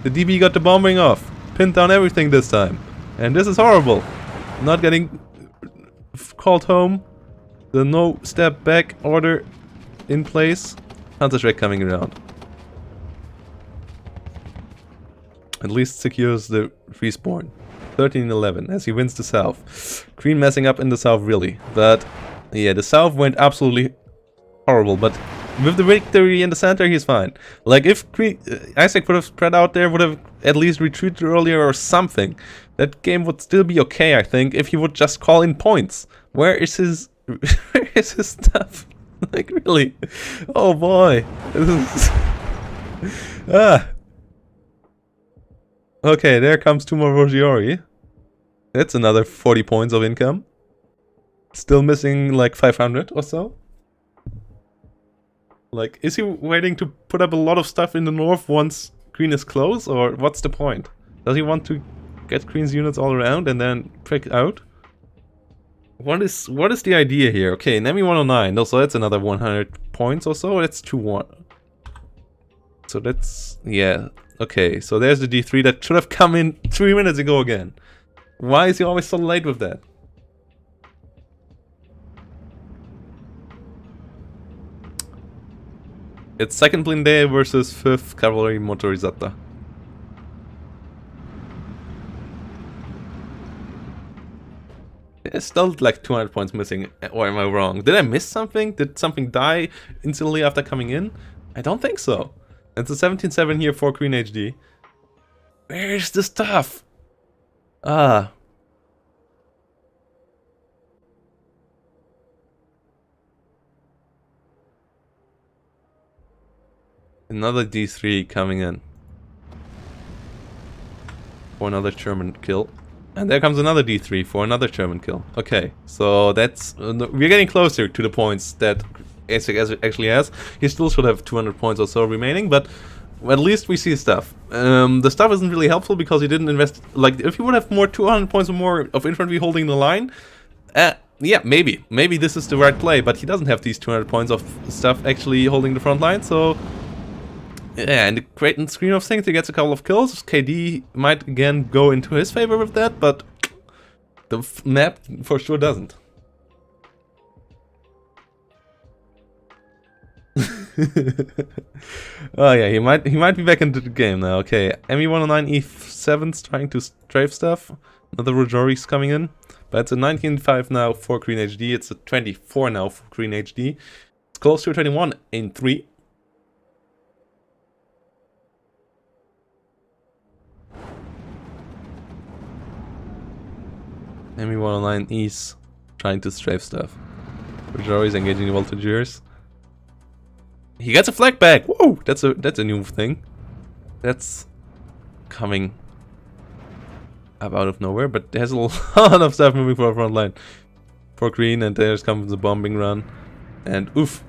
The DB got the bombing off. Pinned down everything this time. And this is horrible. Not getting called home. The no step back order in place. Counter-strike coming around. At least secures the respawn. 13-11 as he wins the south. Green messing up in the south really. But yeah, the south went absolutely horrible. But with the victory in the center, he's fine. Like if Isaac would have spread out there, would have at least retreated earlier or something. That game would still be okay, I think, if he would just call in points. Where is his stuff? Like really? Oh boy. This is okay, there comes 2 more Roggiori. That's another 40 points of income. Still missing like 500 or so. Like, is he waiting to put up a lot of stuff in the north once Green is close? Or what's the point? Does he want to get Green's units all around and then prick out? What is the idea here? Okay, Nemi 109. So that's another 100 points or so. That's 2-1. So that's, yeah. Okay, so there's the D3 that should have come in 3 minutes ago again. Why is he always so late with that? It's 2nd Blinde versus 5th Cavalry Motorizzata. It's still like 200 points missing, or am I wrong? Did I miss something? Did something die instantly after coming in? I don't think so. It's a 17-7 here for Queen HD. Where's the stuff? Ah. Another D3 coming in. For another German kill. And there comes another D3 for another German kill. Okay, so that's... we're getting closer to the points that ASEC actually has. He still should have 200 points or so remaining, but at least we see stuff. The stuff isn't really helpful because he didn't invest... Like, if he would have more 200 points or more of infantry holding the line, yeah, maybe. Maybe this is the right play, but he doesn't have these 200 points of stuff actually holding the front line, so... Yeah, and the great screen of things, he gets a couple of kills. KD might again go into his favor with that, but the map for sure doesn't. Oh yeah, he might be back into the game now. Okay, ME109 E7's trying to strafe stuff. Another Rojori's coming in, but it's a 19-5 now for Green HD. It's a 24 now for Green HD. It's close to a 21 in 3. ME109 E's trying to strafe stuff. Rojori's engaging the voltigeurs. He gets a flag back! Whoa! That's a new thing. That's coming up out of nowhere, but there's a lot of stuff moving for our front line. For green, and there's comes the bombing run. And oof!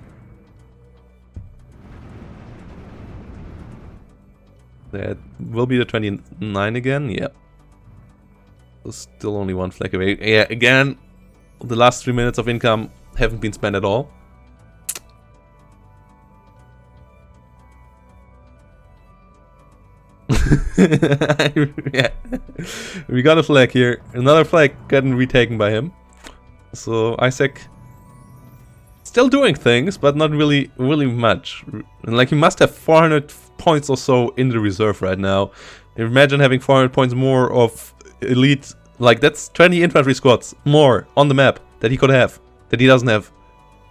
That will be the 29 again, yeah. Still only one flag away. Yeah, again, the last 3 minutes of income haven't been spent at all. Yeah. We got a flag here. Another flag getting retaken by him. So Isaac still doing things, but not really much. And like, he must have 400 points or so in the reserve right now. Imagine having 400 points more of elite, like that's 20 infantry squads more on the map that he could have, that he doesn't have.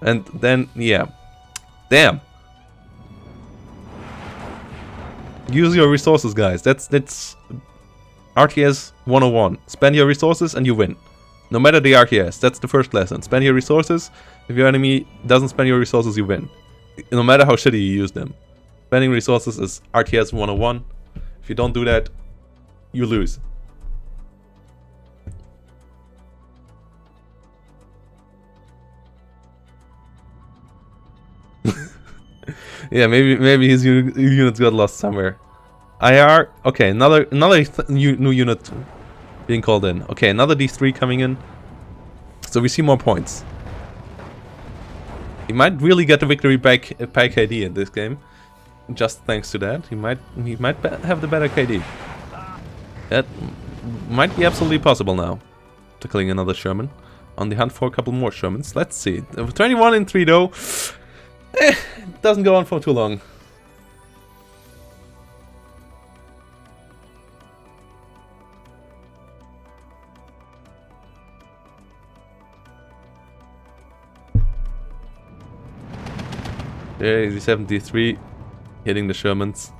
And then, yeah. Damn. Use your resources, guys. That's RTS 101. Spend your resources and you win. No matter the RTS, that's the first lesson. Spend your resources. If your enemy doesn't spend your resources, you win. No matter how shitty you use them. Spending resources is RTS 101. If you don't do that, you lose. Yeah, maybe his units got lost somewhere. IR, okay, another new unit being called in. Okay, another D3 coming in. So we see more points. He might really get the victory by KD in this game. Just thanks to that, he might have the better KD. That might be absolutely possible now. Tackling another Sherman. On the hunt for a couple more Shermans. Let's see. 21 in 3 though. It doesn't go on for too long. There is the 73 hitting the Shermans.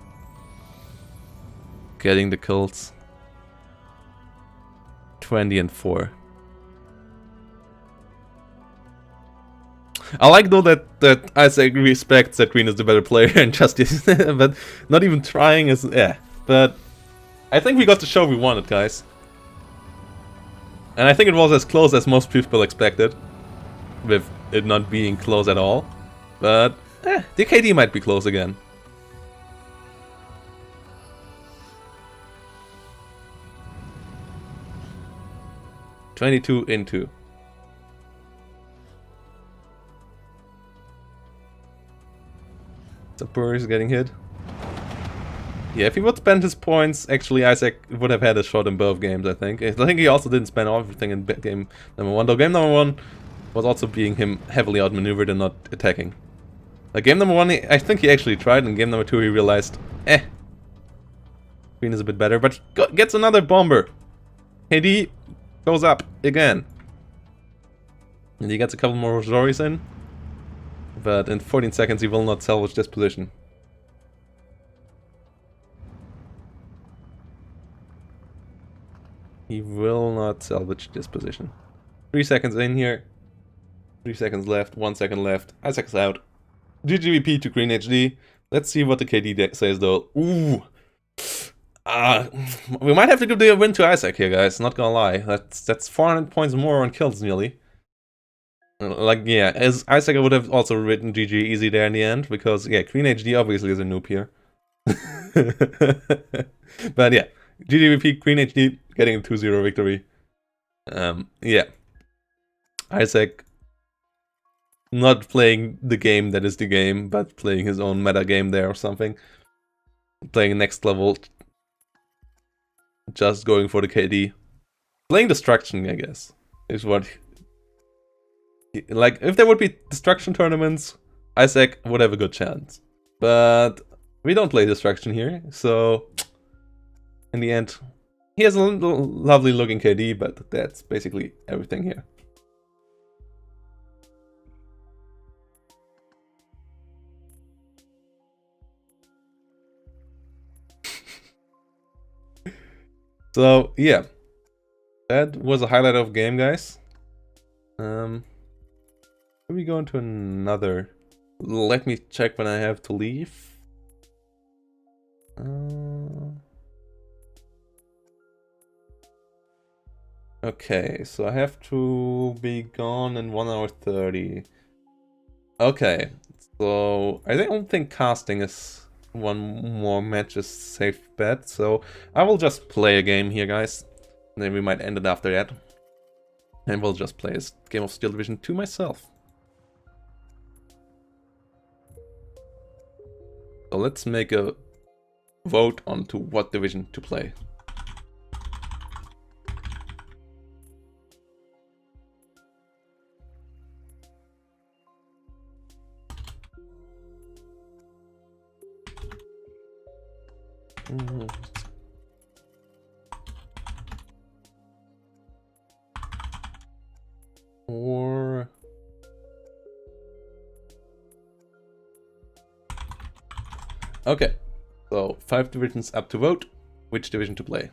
Getting the kills. 20 and 4. I like though that Isaac respects that Green is the better player and just but not even trying is, yeah. But I think we got the show we wanted, guys. And I think it was as close as most people expected, with it not being close at all. But the KD might be close again. $22 in 2. Sapur is getting hit. Yeah, if he would spend his points, actually Isaac would have had a shot in both games, I think. I think he also didn't spend everything in game number 1, though game number 1 was also being him heavily outmaneuvered and not attacking. Like game number 1, I think he actually tried, and game number 2 he realized, Queen is a bit better, but he gets another bomber. KD goes up again. And he gets a couple more stories in. But in 14 seconds he will not salvage this position. He will not salvage this position. 3 seconds in here. 3 seconds left, 1 second left. Isaac's out. GGVP to Green HD. Let's see what the KD says though. Ooh. We might have to give the win to Isaac here, guys. Not gonna lie. That's 400 points more on kills nearly. Like, yeah, as Isaac would have also written GG easy there in the end, because, yeah, Queen HD obviously is a noob here. But yeah, GGVP, Queen HD, getting a 2-0 victory. Yeah. Isaac not playing the game that is the game, but playing his own meta game there or something. Playing next level. Just going for the KD. Playing Destruction, I guess, is what... Like, if there would be Destruction tournaments, Isaac would have a good chance. But we don't play Destruction here, so... In the end, he has a lovely looking KD, but that's basically everything here. So, yeah. That was a highlight of game, guys. Let me go into another. Let me check when I have to leave. Okay, so I have to be gone in 1 hour 30. Okay, so I don't think casting is one more match is safe bet, so I will just play a game here, guys. Then we might end it after that. And we'll just play a game of Steel Division 2 myself. So let's make a vote on to what division to play. Or... Okay, so 5 divisions up to vote. Which division to play?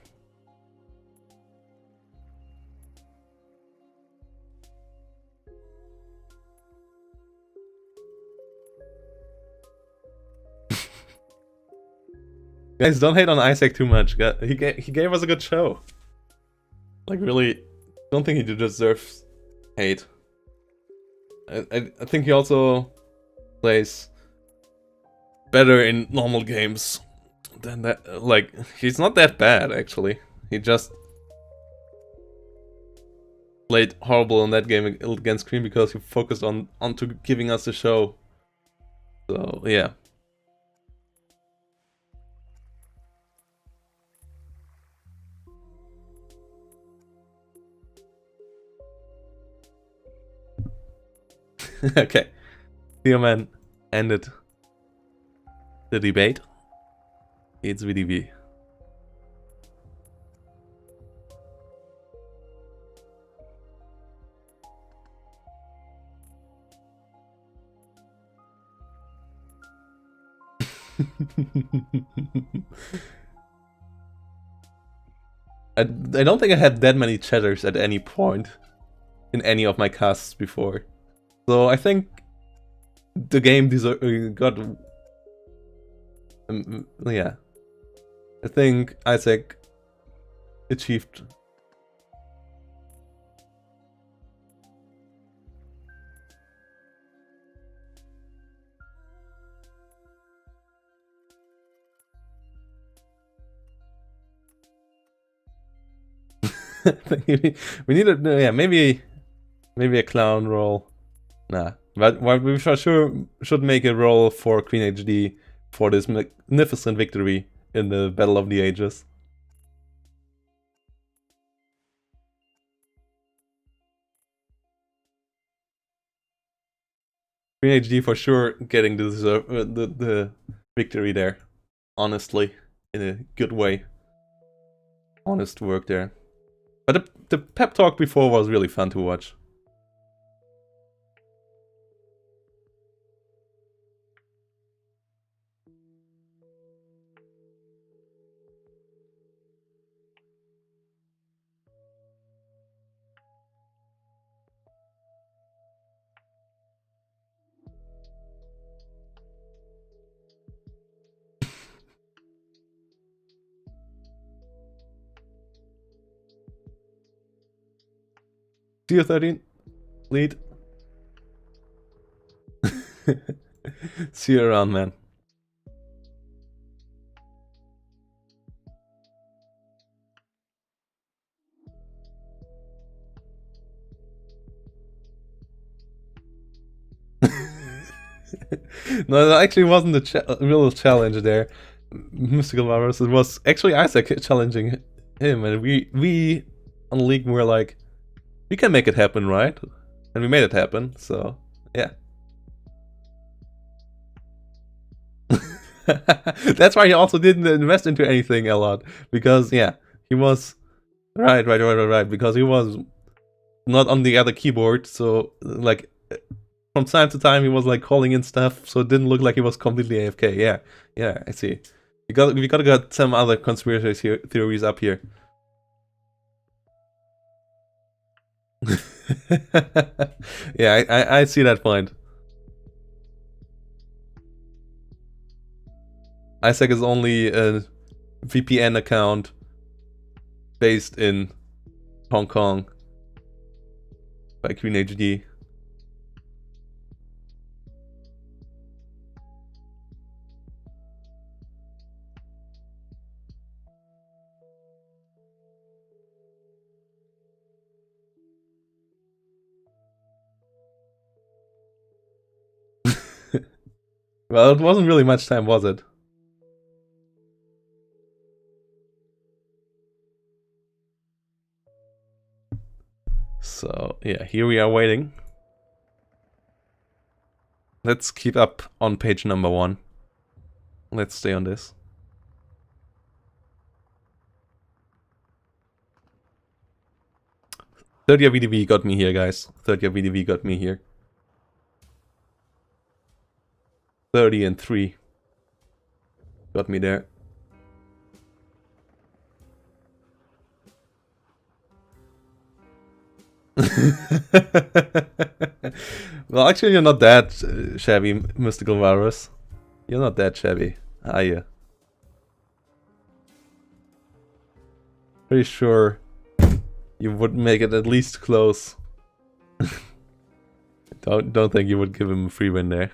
Guys, don't hate on Isaac too much. He gave us a good show. Like, really, don't think he deserves hate. I think he also plays better in normal games than that. Like, he's not that bad, actually. He just played horrible in that game against Cream because he focused onto giving us the show. So, yeah. Okay. Theo Man ended the debate. It's VDB. I don't think I had that many chatters at any point in any of my casts before. So I think the game got... yeah. I think Isaac achieved... we need a... yeah, maybe a clown roll. Nah, but we for sure should make a roll for Queen HD for this magnificent victory in the Battle of the Ages. Green HD for sure getting the victory there. Honestly, in a good way. Honest work there. But the pep talk before was really fun to watch. See you 13. Lead. See you around, man. No, that actually wasn't a real challenge there. Mystical Virus. It was actually Isaac challenging him, and we on the league were like, we can make it happen, right? And we made it happen, so yeah. That's why he also didn't invest into anything a lot, because yeah, he was right, because he was not on the other keyboard, so like from time to time he was like calling in stuff, so it didn't look like he was completely AFK. Yeah, I see. We gotta get some other conspiracy theories up here. Yeah, I see that point. Isaac is only a VPN account based in Hong Kong by Queen HD. Well, it wasn't really much time, was it? So, yeah, here we are waiting. Let's keep up on page number 1. Let's stay on this. Third year VDV got me here, guys. Third year VDV got me here. 30 and 3 got me there. Well, actually, you're not that shabby, Mystical Virus. You're not that shabby, are you? Pretty sure you would make it at least close. Don't think you would give him a free win there.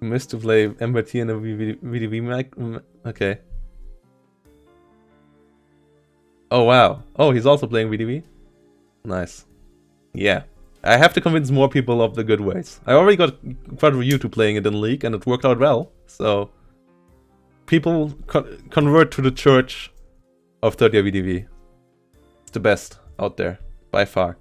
Missed to play MBT in a VDV mic. Okay. Oh wow. Oh, he's also playing VDV? Nice. Yeah. I have to convince more people of the good ways. I already got quite a few to playing it in League, and it worked out well. So people convert to the church of 30 VDV. It's the best out there, by far.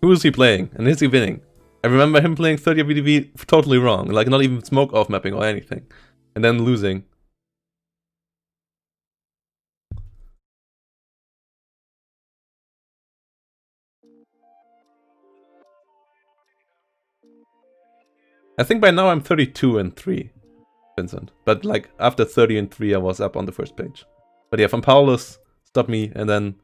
Who is he playing? And is he winning? I remember him playing 30 VDV totally wrong, like not even smoke off mapping or anything, and then losing. I think by now I'm 32 and 3, Vincent. But like after 30 and 3 I was up on the first page. But yeah, Van Paulus stopped me, and then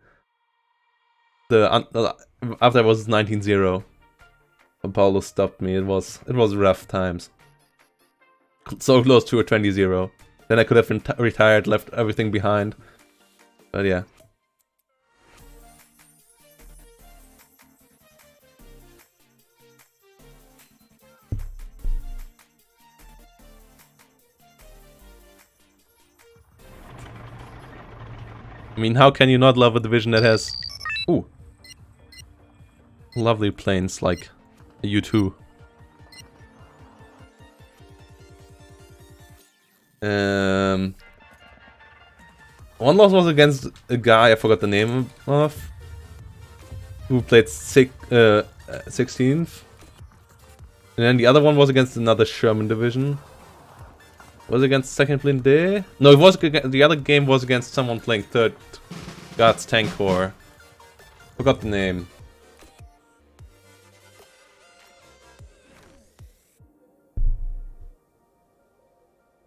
the after I was 19-0. Paulo stopped me. It was rough times. So close to a 20-0. Then I could have retired, left everything behind. But yeah. I mean, how can you not love a division that has... Ooh. Lovely planes like a U2. One loss was against a guy I forgot the name of, who played 16th. And then the other one was against another Sherman division. Was it against Second Blindé? No, it was the other game was against someone playing 3rd Guards Tank Corps. Forgot the name.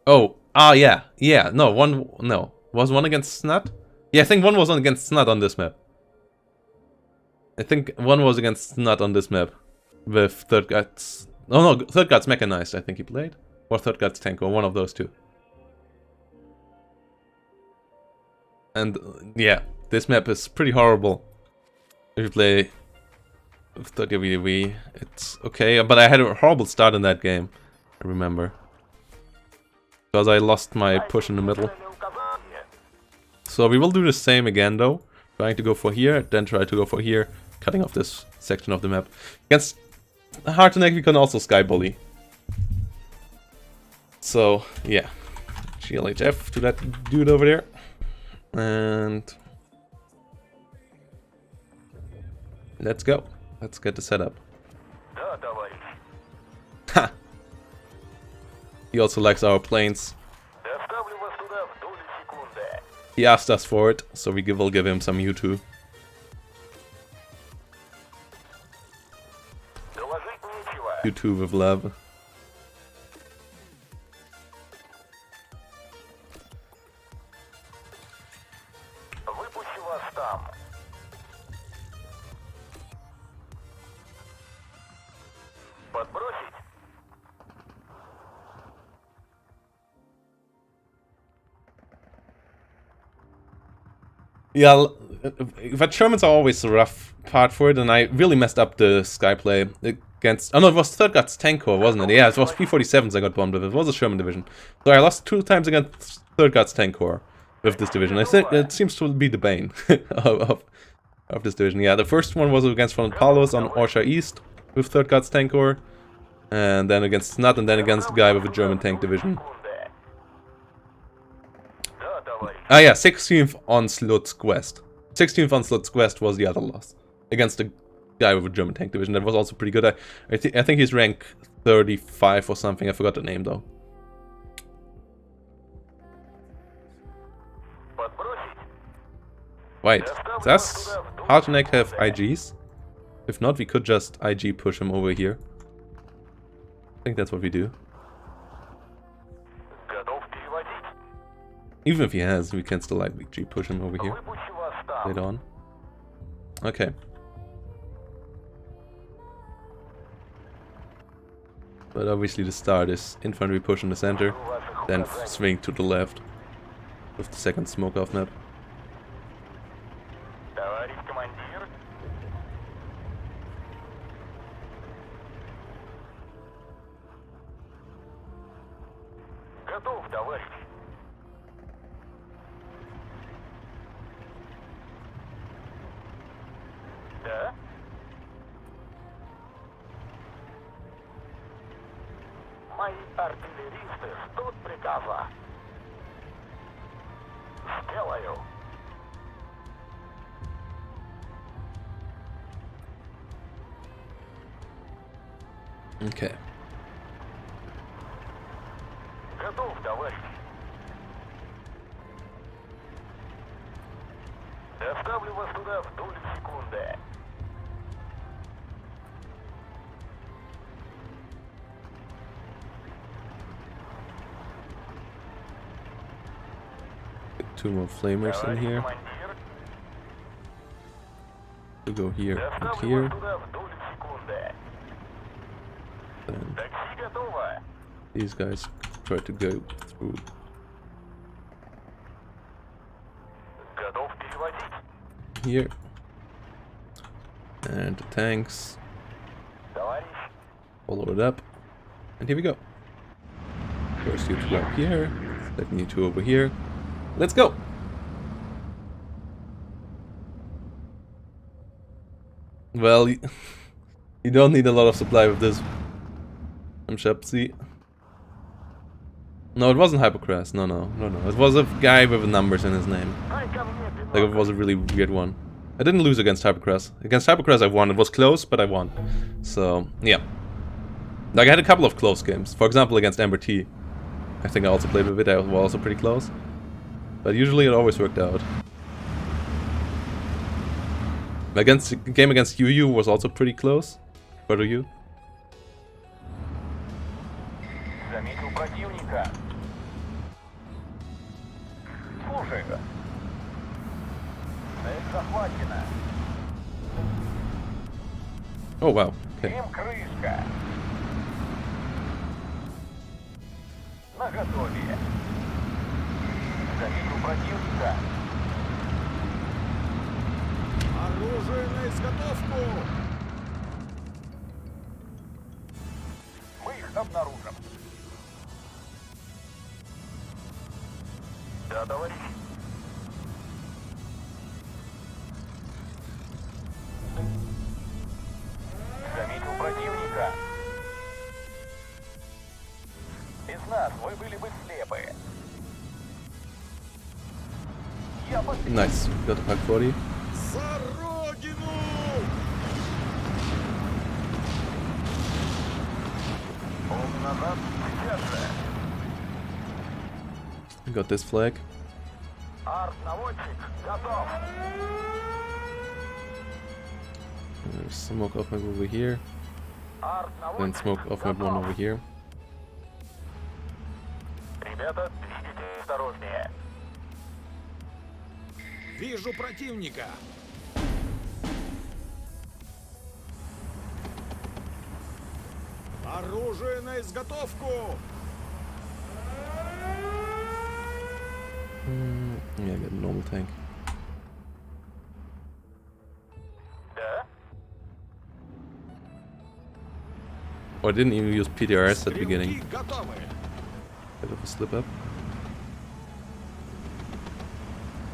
Oh, yeah, no, was one against Snut? Yeah, I think one was against Snut on this map. I think one was against Snut on this map. With 3rd Guards... Oh no, 3rd Guards Mechanized, I think he played. Or 3rd Guards Tank, or one of those two. And, yeah, this map is pretty horrible. If you play with 3rd Guard VDV, it's okay. But I had a horrible start in that game, I remember. Because I lost my push in the middle. So we will do the same again though. Trying to go for here, then try to go for here. Cutting off this section of the map. Against Harteneck we can also sky bully. So yeah. GLHF to that dude over there. And let's go. Let's get the setup. Ha! He also likes our planes. He asked us for it, so we will give him some U2. U2 with love. Yeah, but Shermans are always a rough part for it, and I really messed up the Skyplay against... Oh no, it was 3rd Guards Tank Corps, wasn't it? Yeah, it was P-47s I got bombed with. It was a Sherman division. So I lost 2 times against 3rd Guards Tank Corps with this division. I think it seems to be the bane of this division. Yeah, the first one was against Von Palos on Orsha East with 3rd Guards Tank Corps. And then against Snut, and then against the guy with a German tank division. Ah yeah, 16th on Slutsk West. 16th on Slutsk West was the other loss. Against a guy with a German tank division. That was also pretty good. I think he's rank 35 or something. I forgot the name though. Wait, does Harteneck have IGs? If not, we could just IG push him over here. I think that's what we do. Even if he has, we can still IG push him over here later on. Okay. But obviously the start is infantry push in the center, then swing to the left with the second smoke off map. Мои артиллеристы ждут приказа. Сделаю. Okay. Готов, товарищ. Доставлю вас туда в долю секунды. Two more flamers in here. We go here and here. Then Такси готово. these guys try to go through Готов переводить. here. And the tanks Товарищ. follow it up. And here we go. First you two up here, second you two over here. Let's go! Well, you don't need a lot of supply with this. I'm Shepsy. No, it wasn't Hypocras. No. It was a guy with numbers in his name. Дай ко мне Like, it бинокль. was a really weird one. I didn't lose against Hypocras. Against Hypocras I won. It was close, but I won. So, yeah. Like, I had a couple of close games. For example, against Amber T. I think I also played with it. I was also pretty close. But usually it always worked out. Against the game against Yu was also pretty close. What are you? Заметил противника. Слушай. Цель захвачена. Oh wow. Okay. Им крышка. Наготове. Заметил противника. Оружие на изготовку! Мы их обнаружим. Да, товарищ. Заметил противника. Без нас вы были бы слепы. Я подписал. Nice. Got a pack 40. За родину! Полный назад. Сейчас же. Got this flag. Арт-наводчик готов. There's smoke off map over here. Then Арт-наводчик smoke off map one over here. Ребята, двигайтесь осторожнее. Вижу противника! Оружие на изготовку! Yeah, I got a normal tank. Да? Oh, I didn't even use PDRS at the beginning. Стрелки готовы! Bit of a slip up.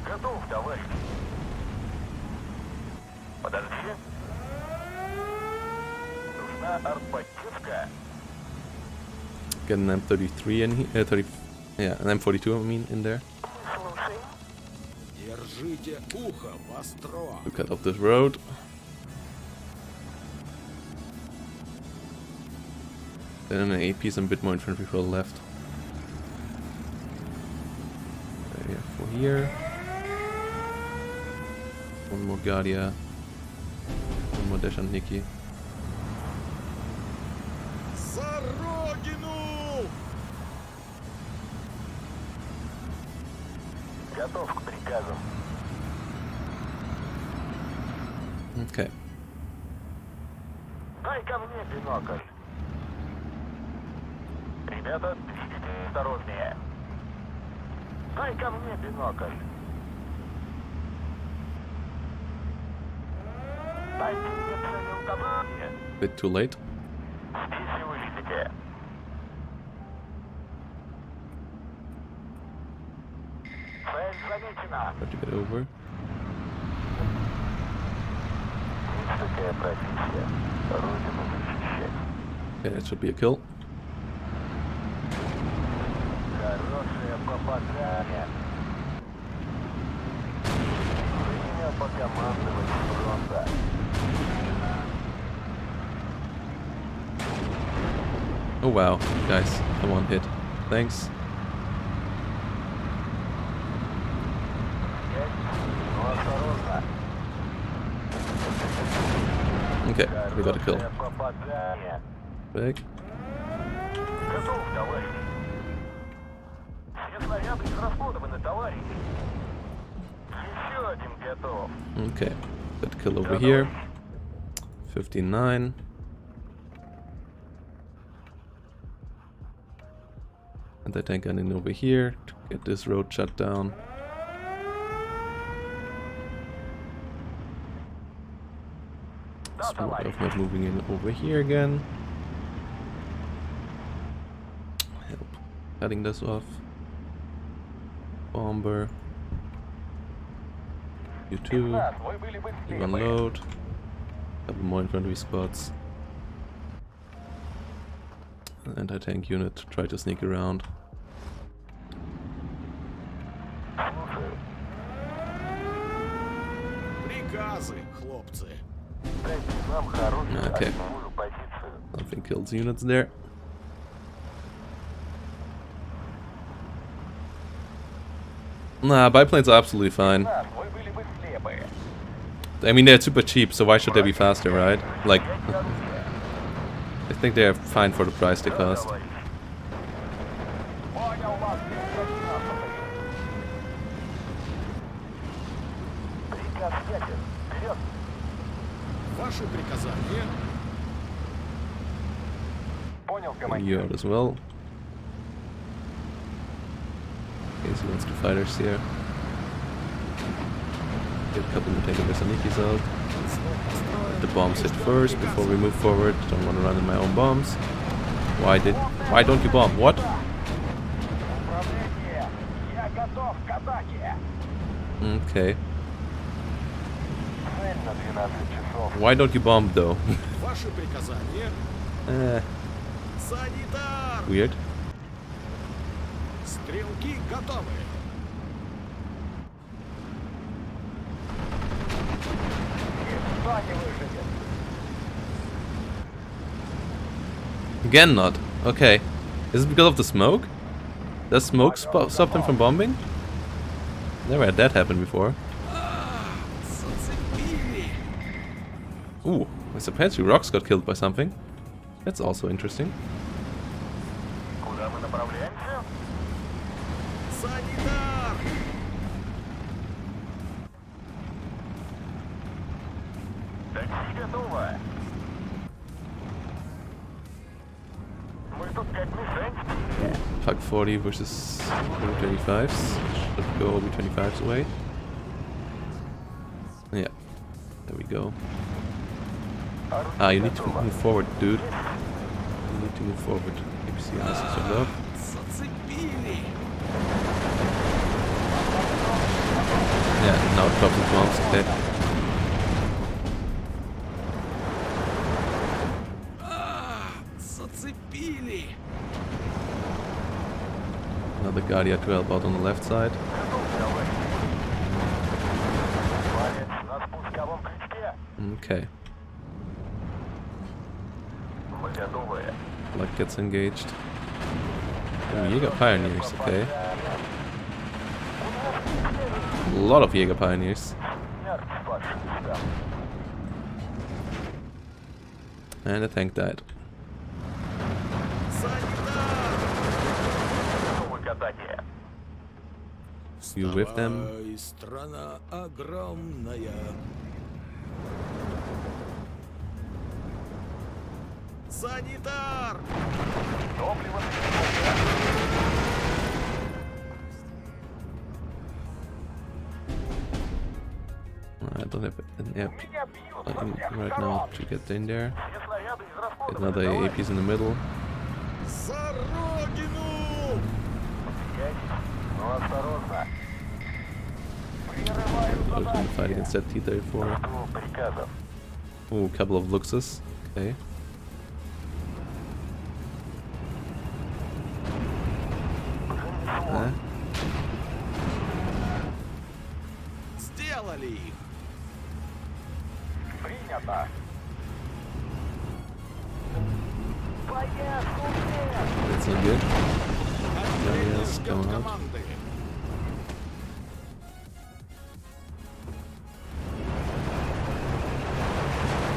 Готов, товарищ. Подожди. Нужна артподдержка. Get an M33 in here. 30. Yeah, an M42 I mean in there. Слушай. Держите ухо востро! To cut off this road. Then an AP, some bit more infantry for the left. There, for here. One more Guardia. One more Dash and Nikki. За родину! Готов к приказам. Okay. Дай ко мне бинокль. Ребята, двигайтесь осторожнее. Дай ко мне бинокль. Дайте мне цели указания. Bit too late. Здесь и вылезете. Цель замечена. Try to get over. Есть такая профессия. Родину защищать. Okay, that should be a kill. Хорошее попадание. Время покомандовать с фронта. Oh wow, guys, I one hit. Thanks. Но осторожно. Okay, we got a kill. Хорошее попадание. Back. Готов, товарищ. Все снаряды израсходованы, товарищ. Еще один готов. Okay, got a kill over here. 59. Anti-tank gunning over here to get this road shut down. Small government moving in over here again. Help cutting this off. Bomber. You two. Вы были бы You слепы. unload. Couple more infantry spots. Anti-tank unit try to sneak around. Слушаю. Приказы, хлопцы. Дайте нам хорошую Okay. огневую позицию. Something kills units there. Nah, biplanes are absolutely fine. Нас, вы были бы слепы. I mean, they're super cheap, so why should they be faster, right? Like, I think they're fine for the price they cost. Понял вас, 215. Приказ ясен. Вперед. Ваши приказания. Понял, You командир. out as well. Okay, so wants two fighters here. Get a couple of taking Vesanikis out. Let the bombs hit first before we move forward. Don't want to run in my own bombs. Why don't you bomb? What? Управление. Я готов к атаке. Okay. Цель на 12 часов. Why don't you bomb though? Ваши приказания. Санитар! Weird. Стрелки готовы. Никто не выживет. Again not. Okay. Is it because of the smoke? Does smoke stop them from bombing? Never had that happen before. Зацепили. Ooh, I suppose rocks got killed by something. That's also interesting. Куда мы направляемся? Санитар! Такси готово. Мы тут как мишень. Fuck 40 versus B-25s. Should go B-25s away. Yeah. There we go. Ah, you need to move forward, dude. You need to move forward. APC has turned up. Зацепили. Yeah, now it drops into bombs. Okay. Зацепили. Another Guardia to help out on the left side. Палец на спусковом крючке. Okay. Мы готовы. Luck gets engaged. Oh, Jäger Pioneers, okay. A lot of Jäger Pioneers. Смерть спасшим местам. And a tank died. Санитар! Готовы к атаке. You with them? Вставай, страна огромная. Санитар! Топливо. I don't have an app Меня бьют со всех right сторон. now to get in there. Все снаряды Get израсходованы. another Давай. APs in the middle. За родину! Но осторожно. Прерываю I was gonna задание. fight against that T-34. Жду приказов. Ooh, a couple of Luxus. Okay. Сделали их! Принято. Поездку вверх. That's not good. Отдельно yes, ждет come out. команды.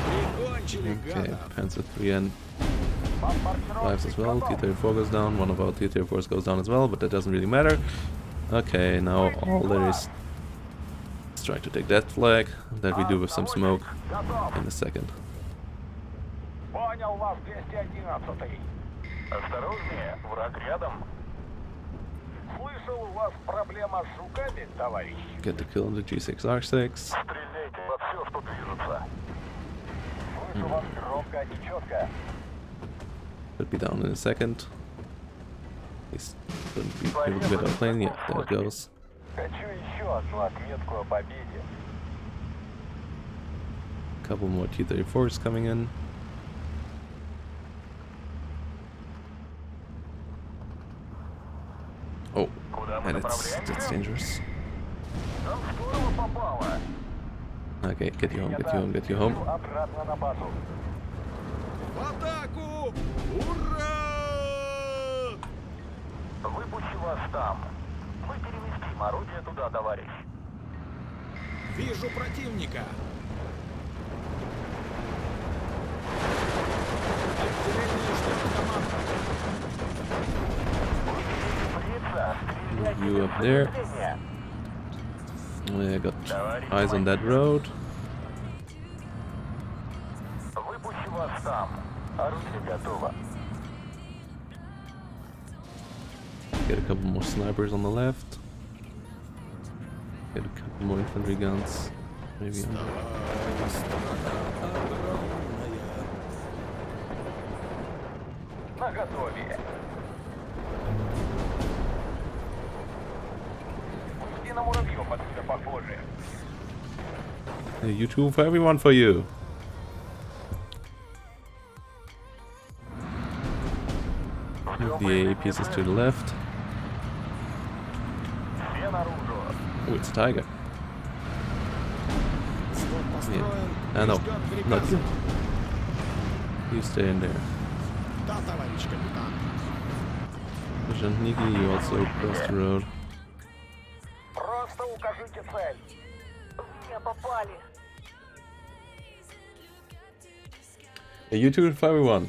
Прикончили Okay, гада. Panzer 3 and Бомбардировщик 5s as well. готов. T-34 goes down. One of our T-34s goes down as well, but that doesn't really matter. Okay, now all there is trying to take that flag. That we do with some smoke Готов. in a second. Понял вас, 211. Осторожнее, враг рядом. Слышал, у вас проблема с жуками, товарищ? Get the kill on the G6R6. Стреляйте во все, что движется. Слышу вас громко и четко. Should be down in a second. He's gonna be able to get out plane. Yeah, there it goes. Хочу еще одну отметку о победе. Couple more T-34s coming in. Oh, Куда мы and that's направляемся? dangerous. Там здорово попало. Okay, get you home, get you home, get you home. Обратно на базу. В атаку! Ура! Выпущу вас там. Мы переместим орудие туда, товарищ. Вижу противника. Отделение штурмкоманда. Фрица, стреляйте You без up there. промедления. I got eyes on that road. Выпущу вас там. Орудие готово. Get a couple more snipers on the left. Get a couple more infantry guns. Maybe on Наготове. Пусти на муравьев отсюда похоже. YouTube for everyone for you. Move the AA pieces to the left. Все наружу. Oh, it's a tiger. Стол построен. No, Ждет not приказа. you. You stay in there. Да, товарищ капитан. Zhantniki, you also cross the road. Просто укажите цель. Не попали. YouTube for everyone.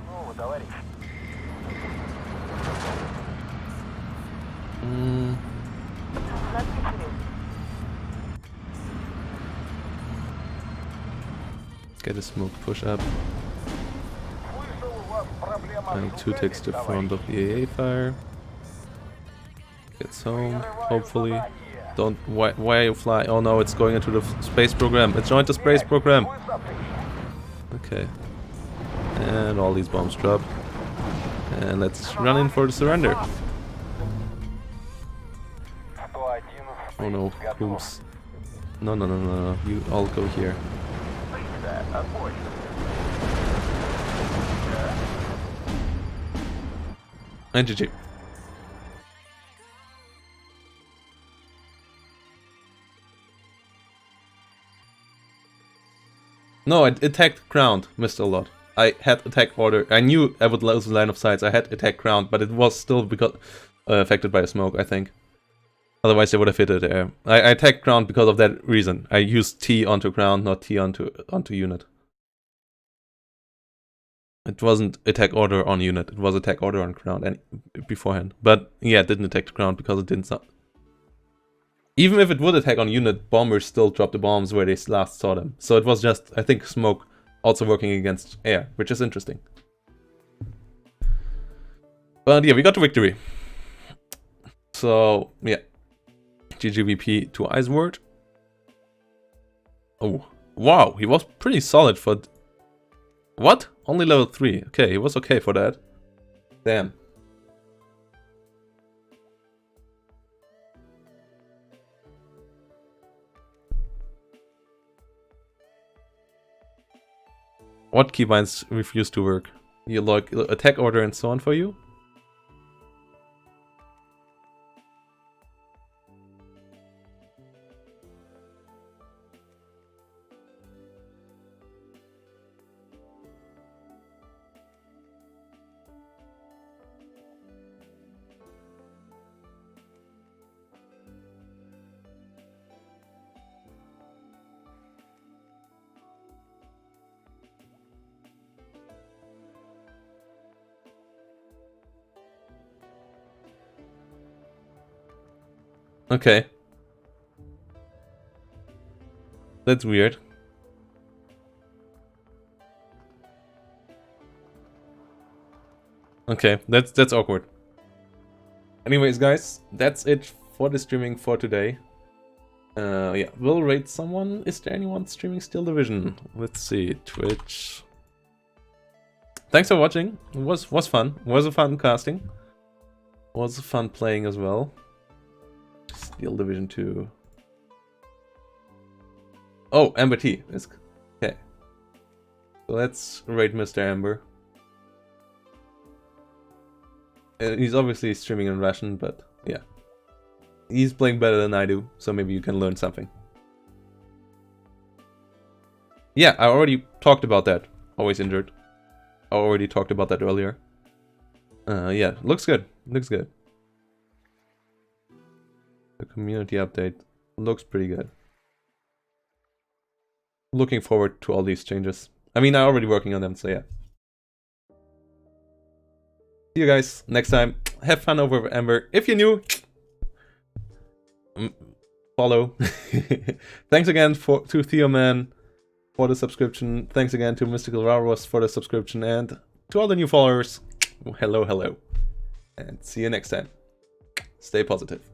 Ну, товарищ. Get a smoke push up. Слышал, у вас проблема And с two takes the front of the AA fire. Gets home, hopefully. Don't. Why are you fly? Oh no, it's going into the space program. It joined the space program. Okay. And all these bombs drop. And let's run in for the surrender. Oh no, who's? No, no, no, no, no. You all go here. And GG. No, I attacked ground, missed a lot. I had attack order. I knew I would lose the line of sight. I had attack ground, but it was still because affected by a smoke, I think. Otherwise, they would have hit it there. I attacked ground because of that reason. I used T onto ground, not T onto unit. It wasn't attack order on unit. It was attack order on ground and beforehand. But yeah, it didn't attack the ground because it didn't. Even if it would attack on unit, bombers still dropped the bombs where they last saw them. So it was just, I think, smoke also working against air, which is interesting. But yeah, we got the victory. So yeah, GGVP to Eisward. Oh wow, he was pretty solid for. What? Only level 3. Okay, he was okay for that. Damn. What keybinds refuse to work? You like attack order and so on for you? Okay. That's weird. Okay, that's awkward. Anyways, guys, that's it for the streaming for today. Yeah, we'll rate someone. Is there anyone streaming Steel Division? Let's see, Twitch. Thanks for watching. It was fun. It was a fun casting. Was fun playing as well. Steel Division 2. Oh, Amber T. Is okay. So let's rate Mr. Amber. He's obviously streaming in Russian, but yeah. He's playing better than I do, so maybe you can learn something. Yeah, I already talked about that. Always injured. I already talked about that earlier. Yeah, looks good. Looks good. The community update looks pretty good. Looking forward to all these changes. I mean, I'm already working on them, so yeah. See you guys next time. Have fun over with Ember. If you're new, follow. Thanks again to Theoman for the subscription. Thanks again to Mystical Raros for the subscription. And to all the new followers, hello, hello. And see you next time. Stay positive.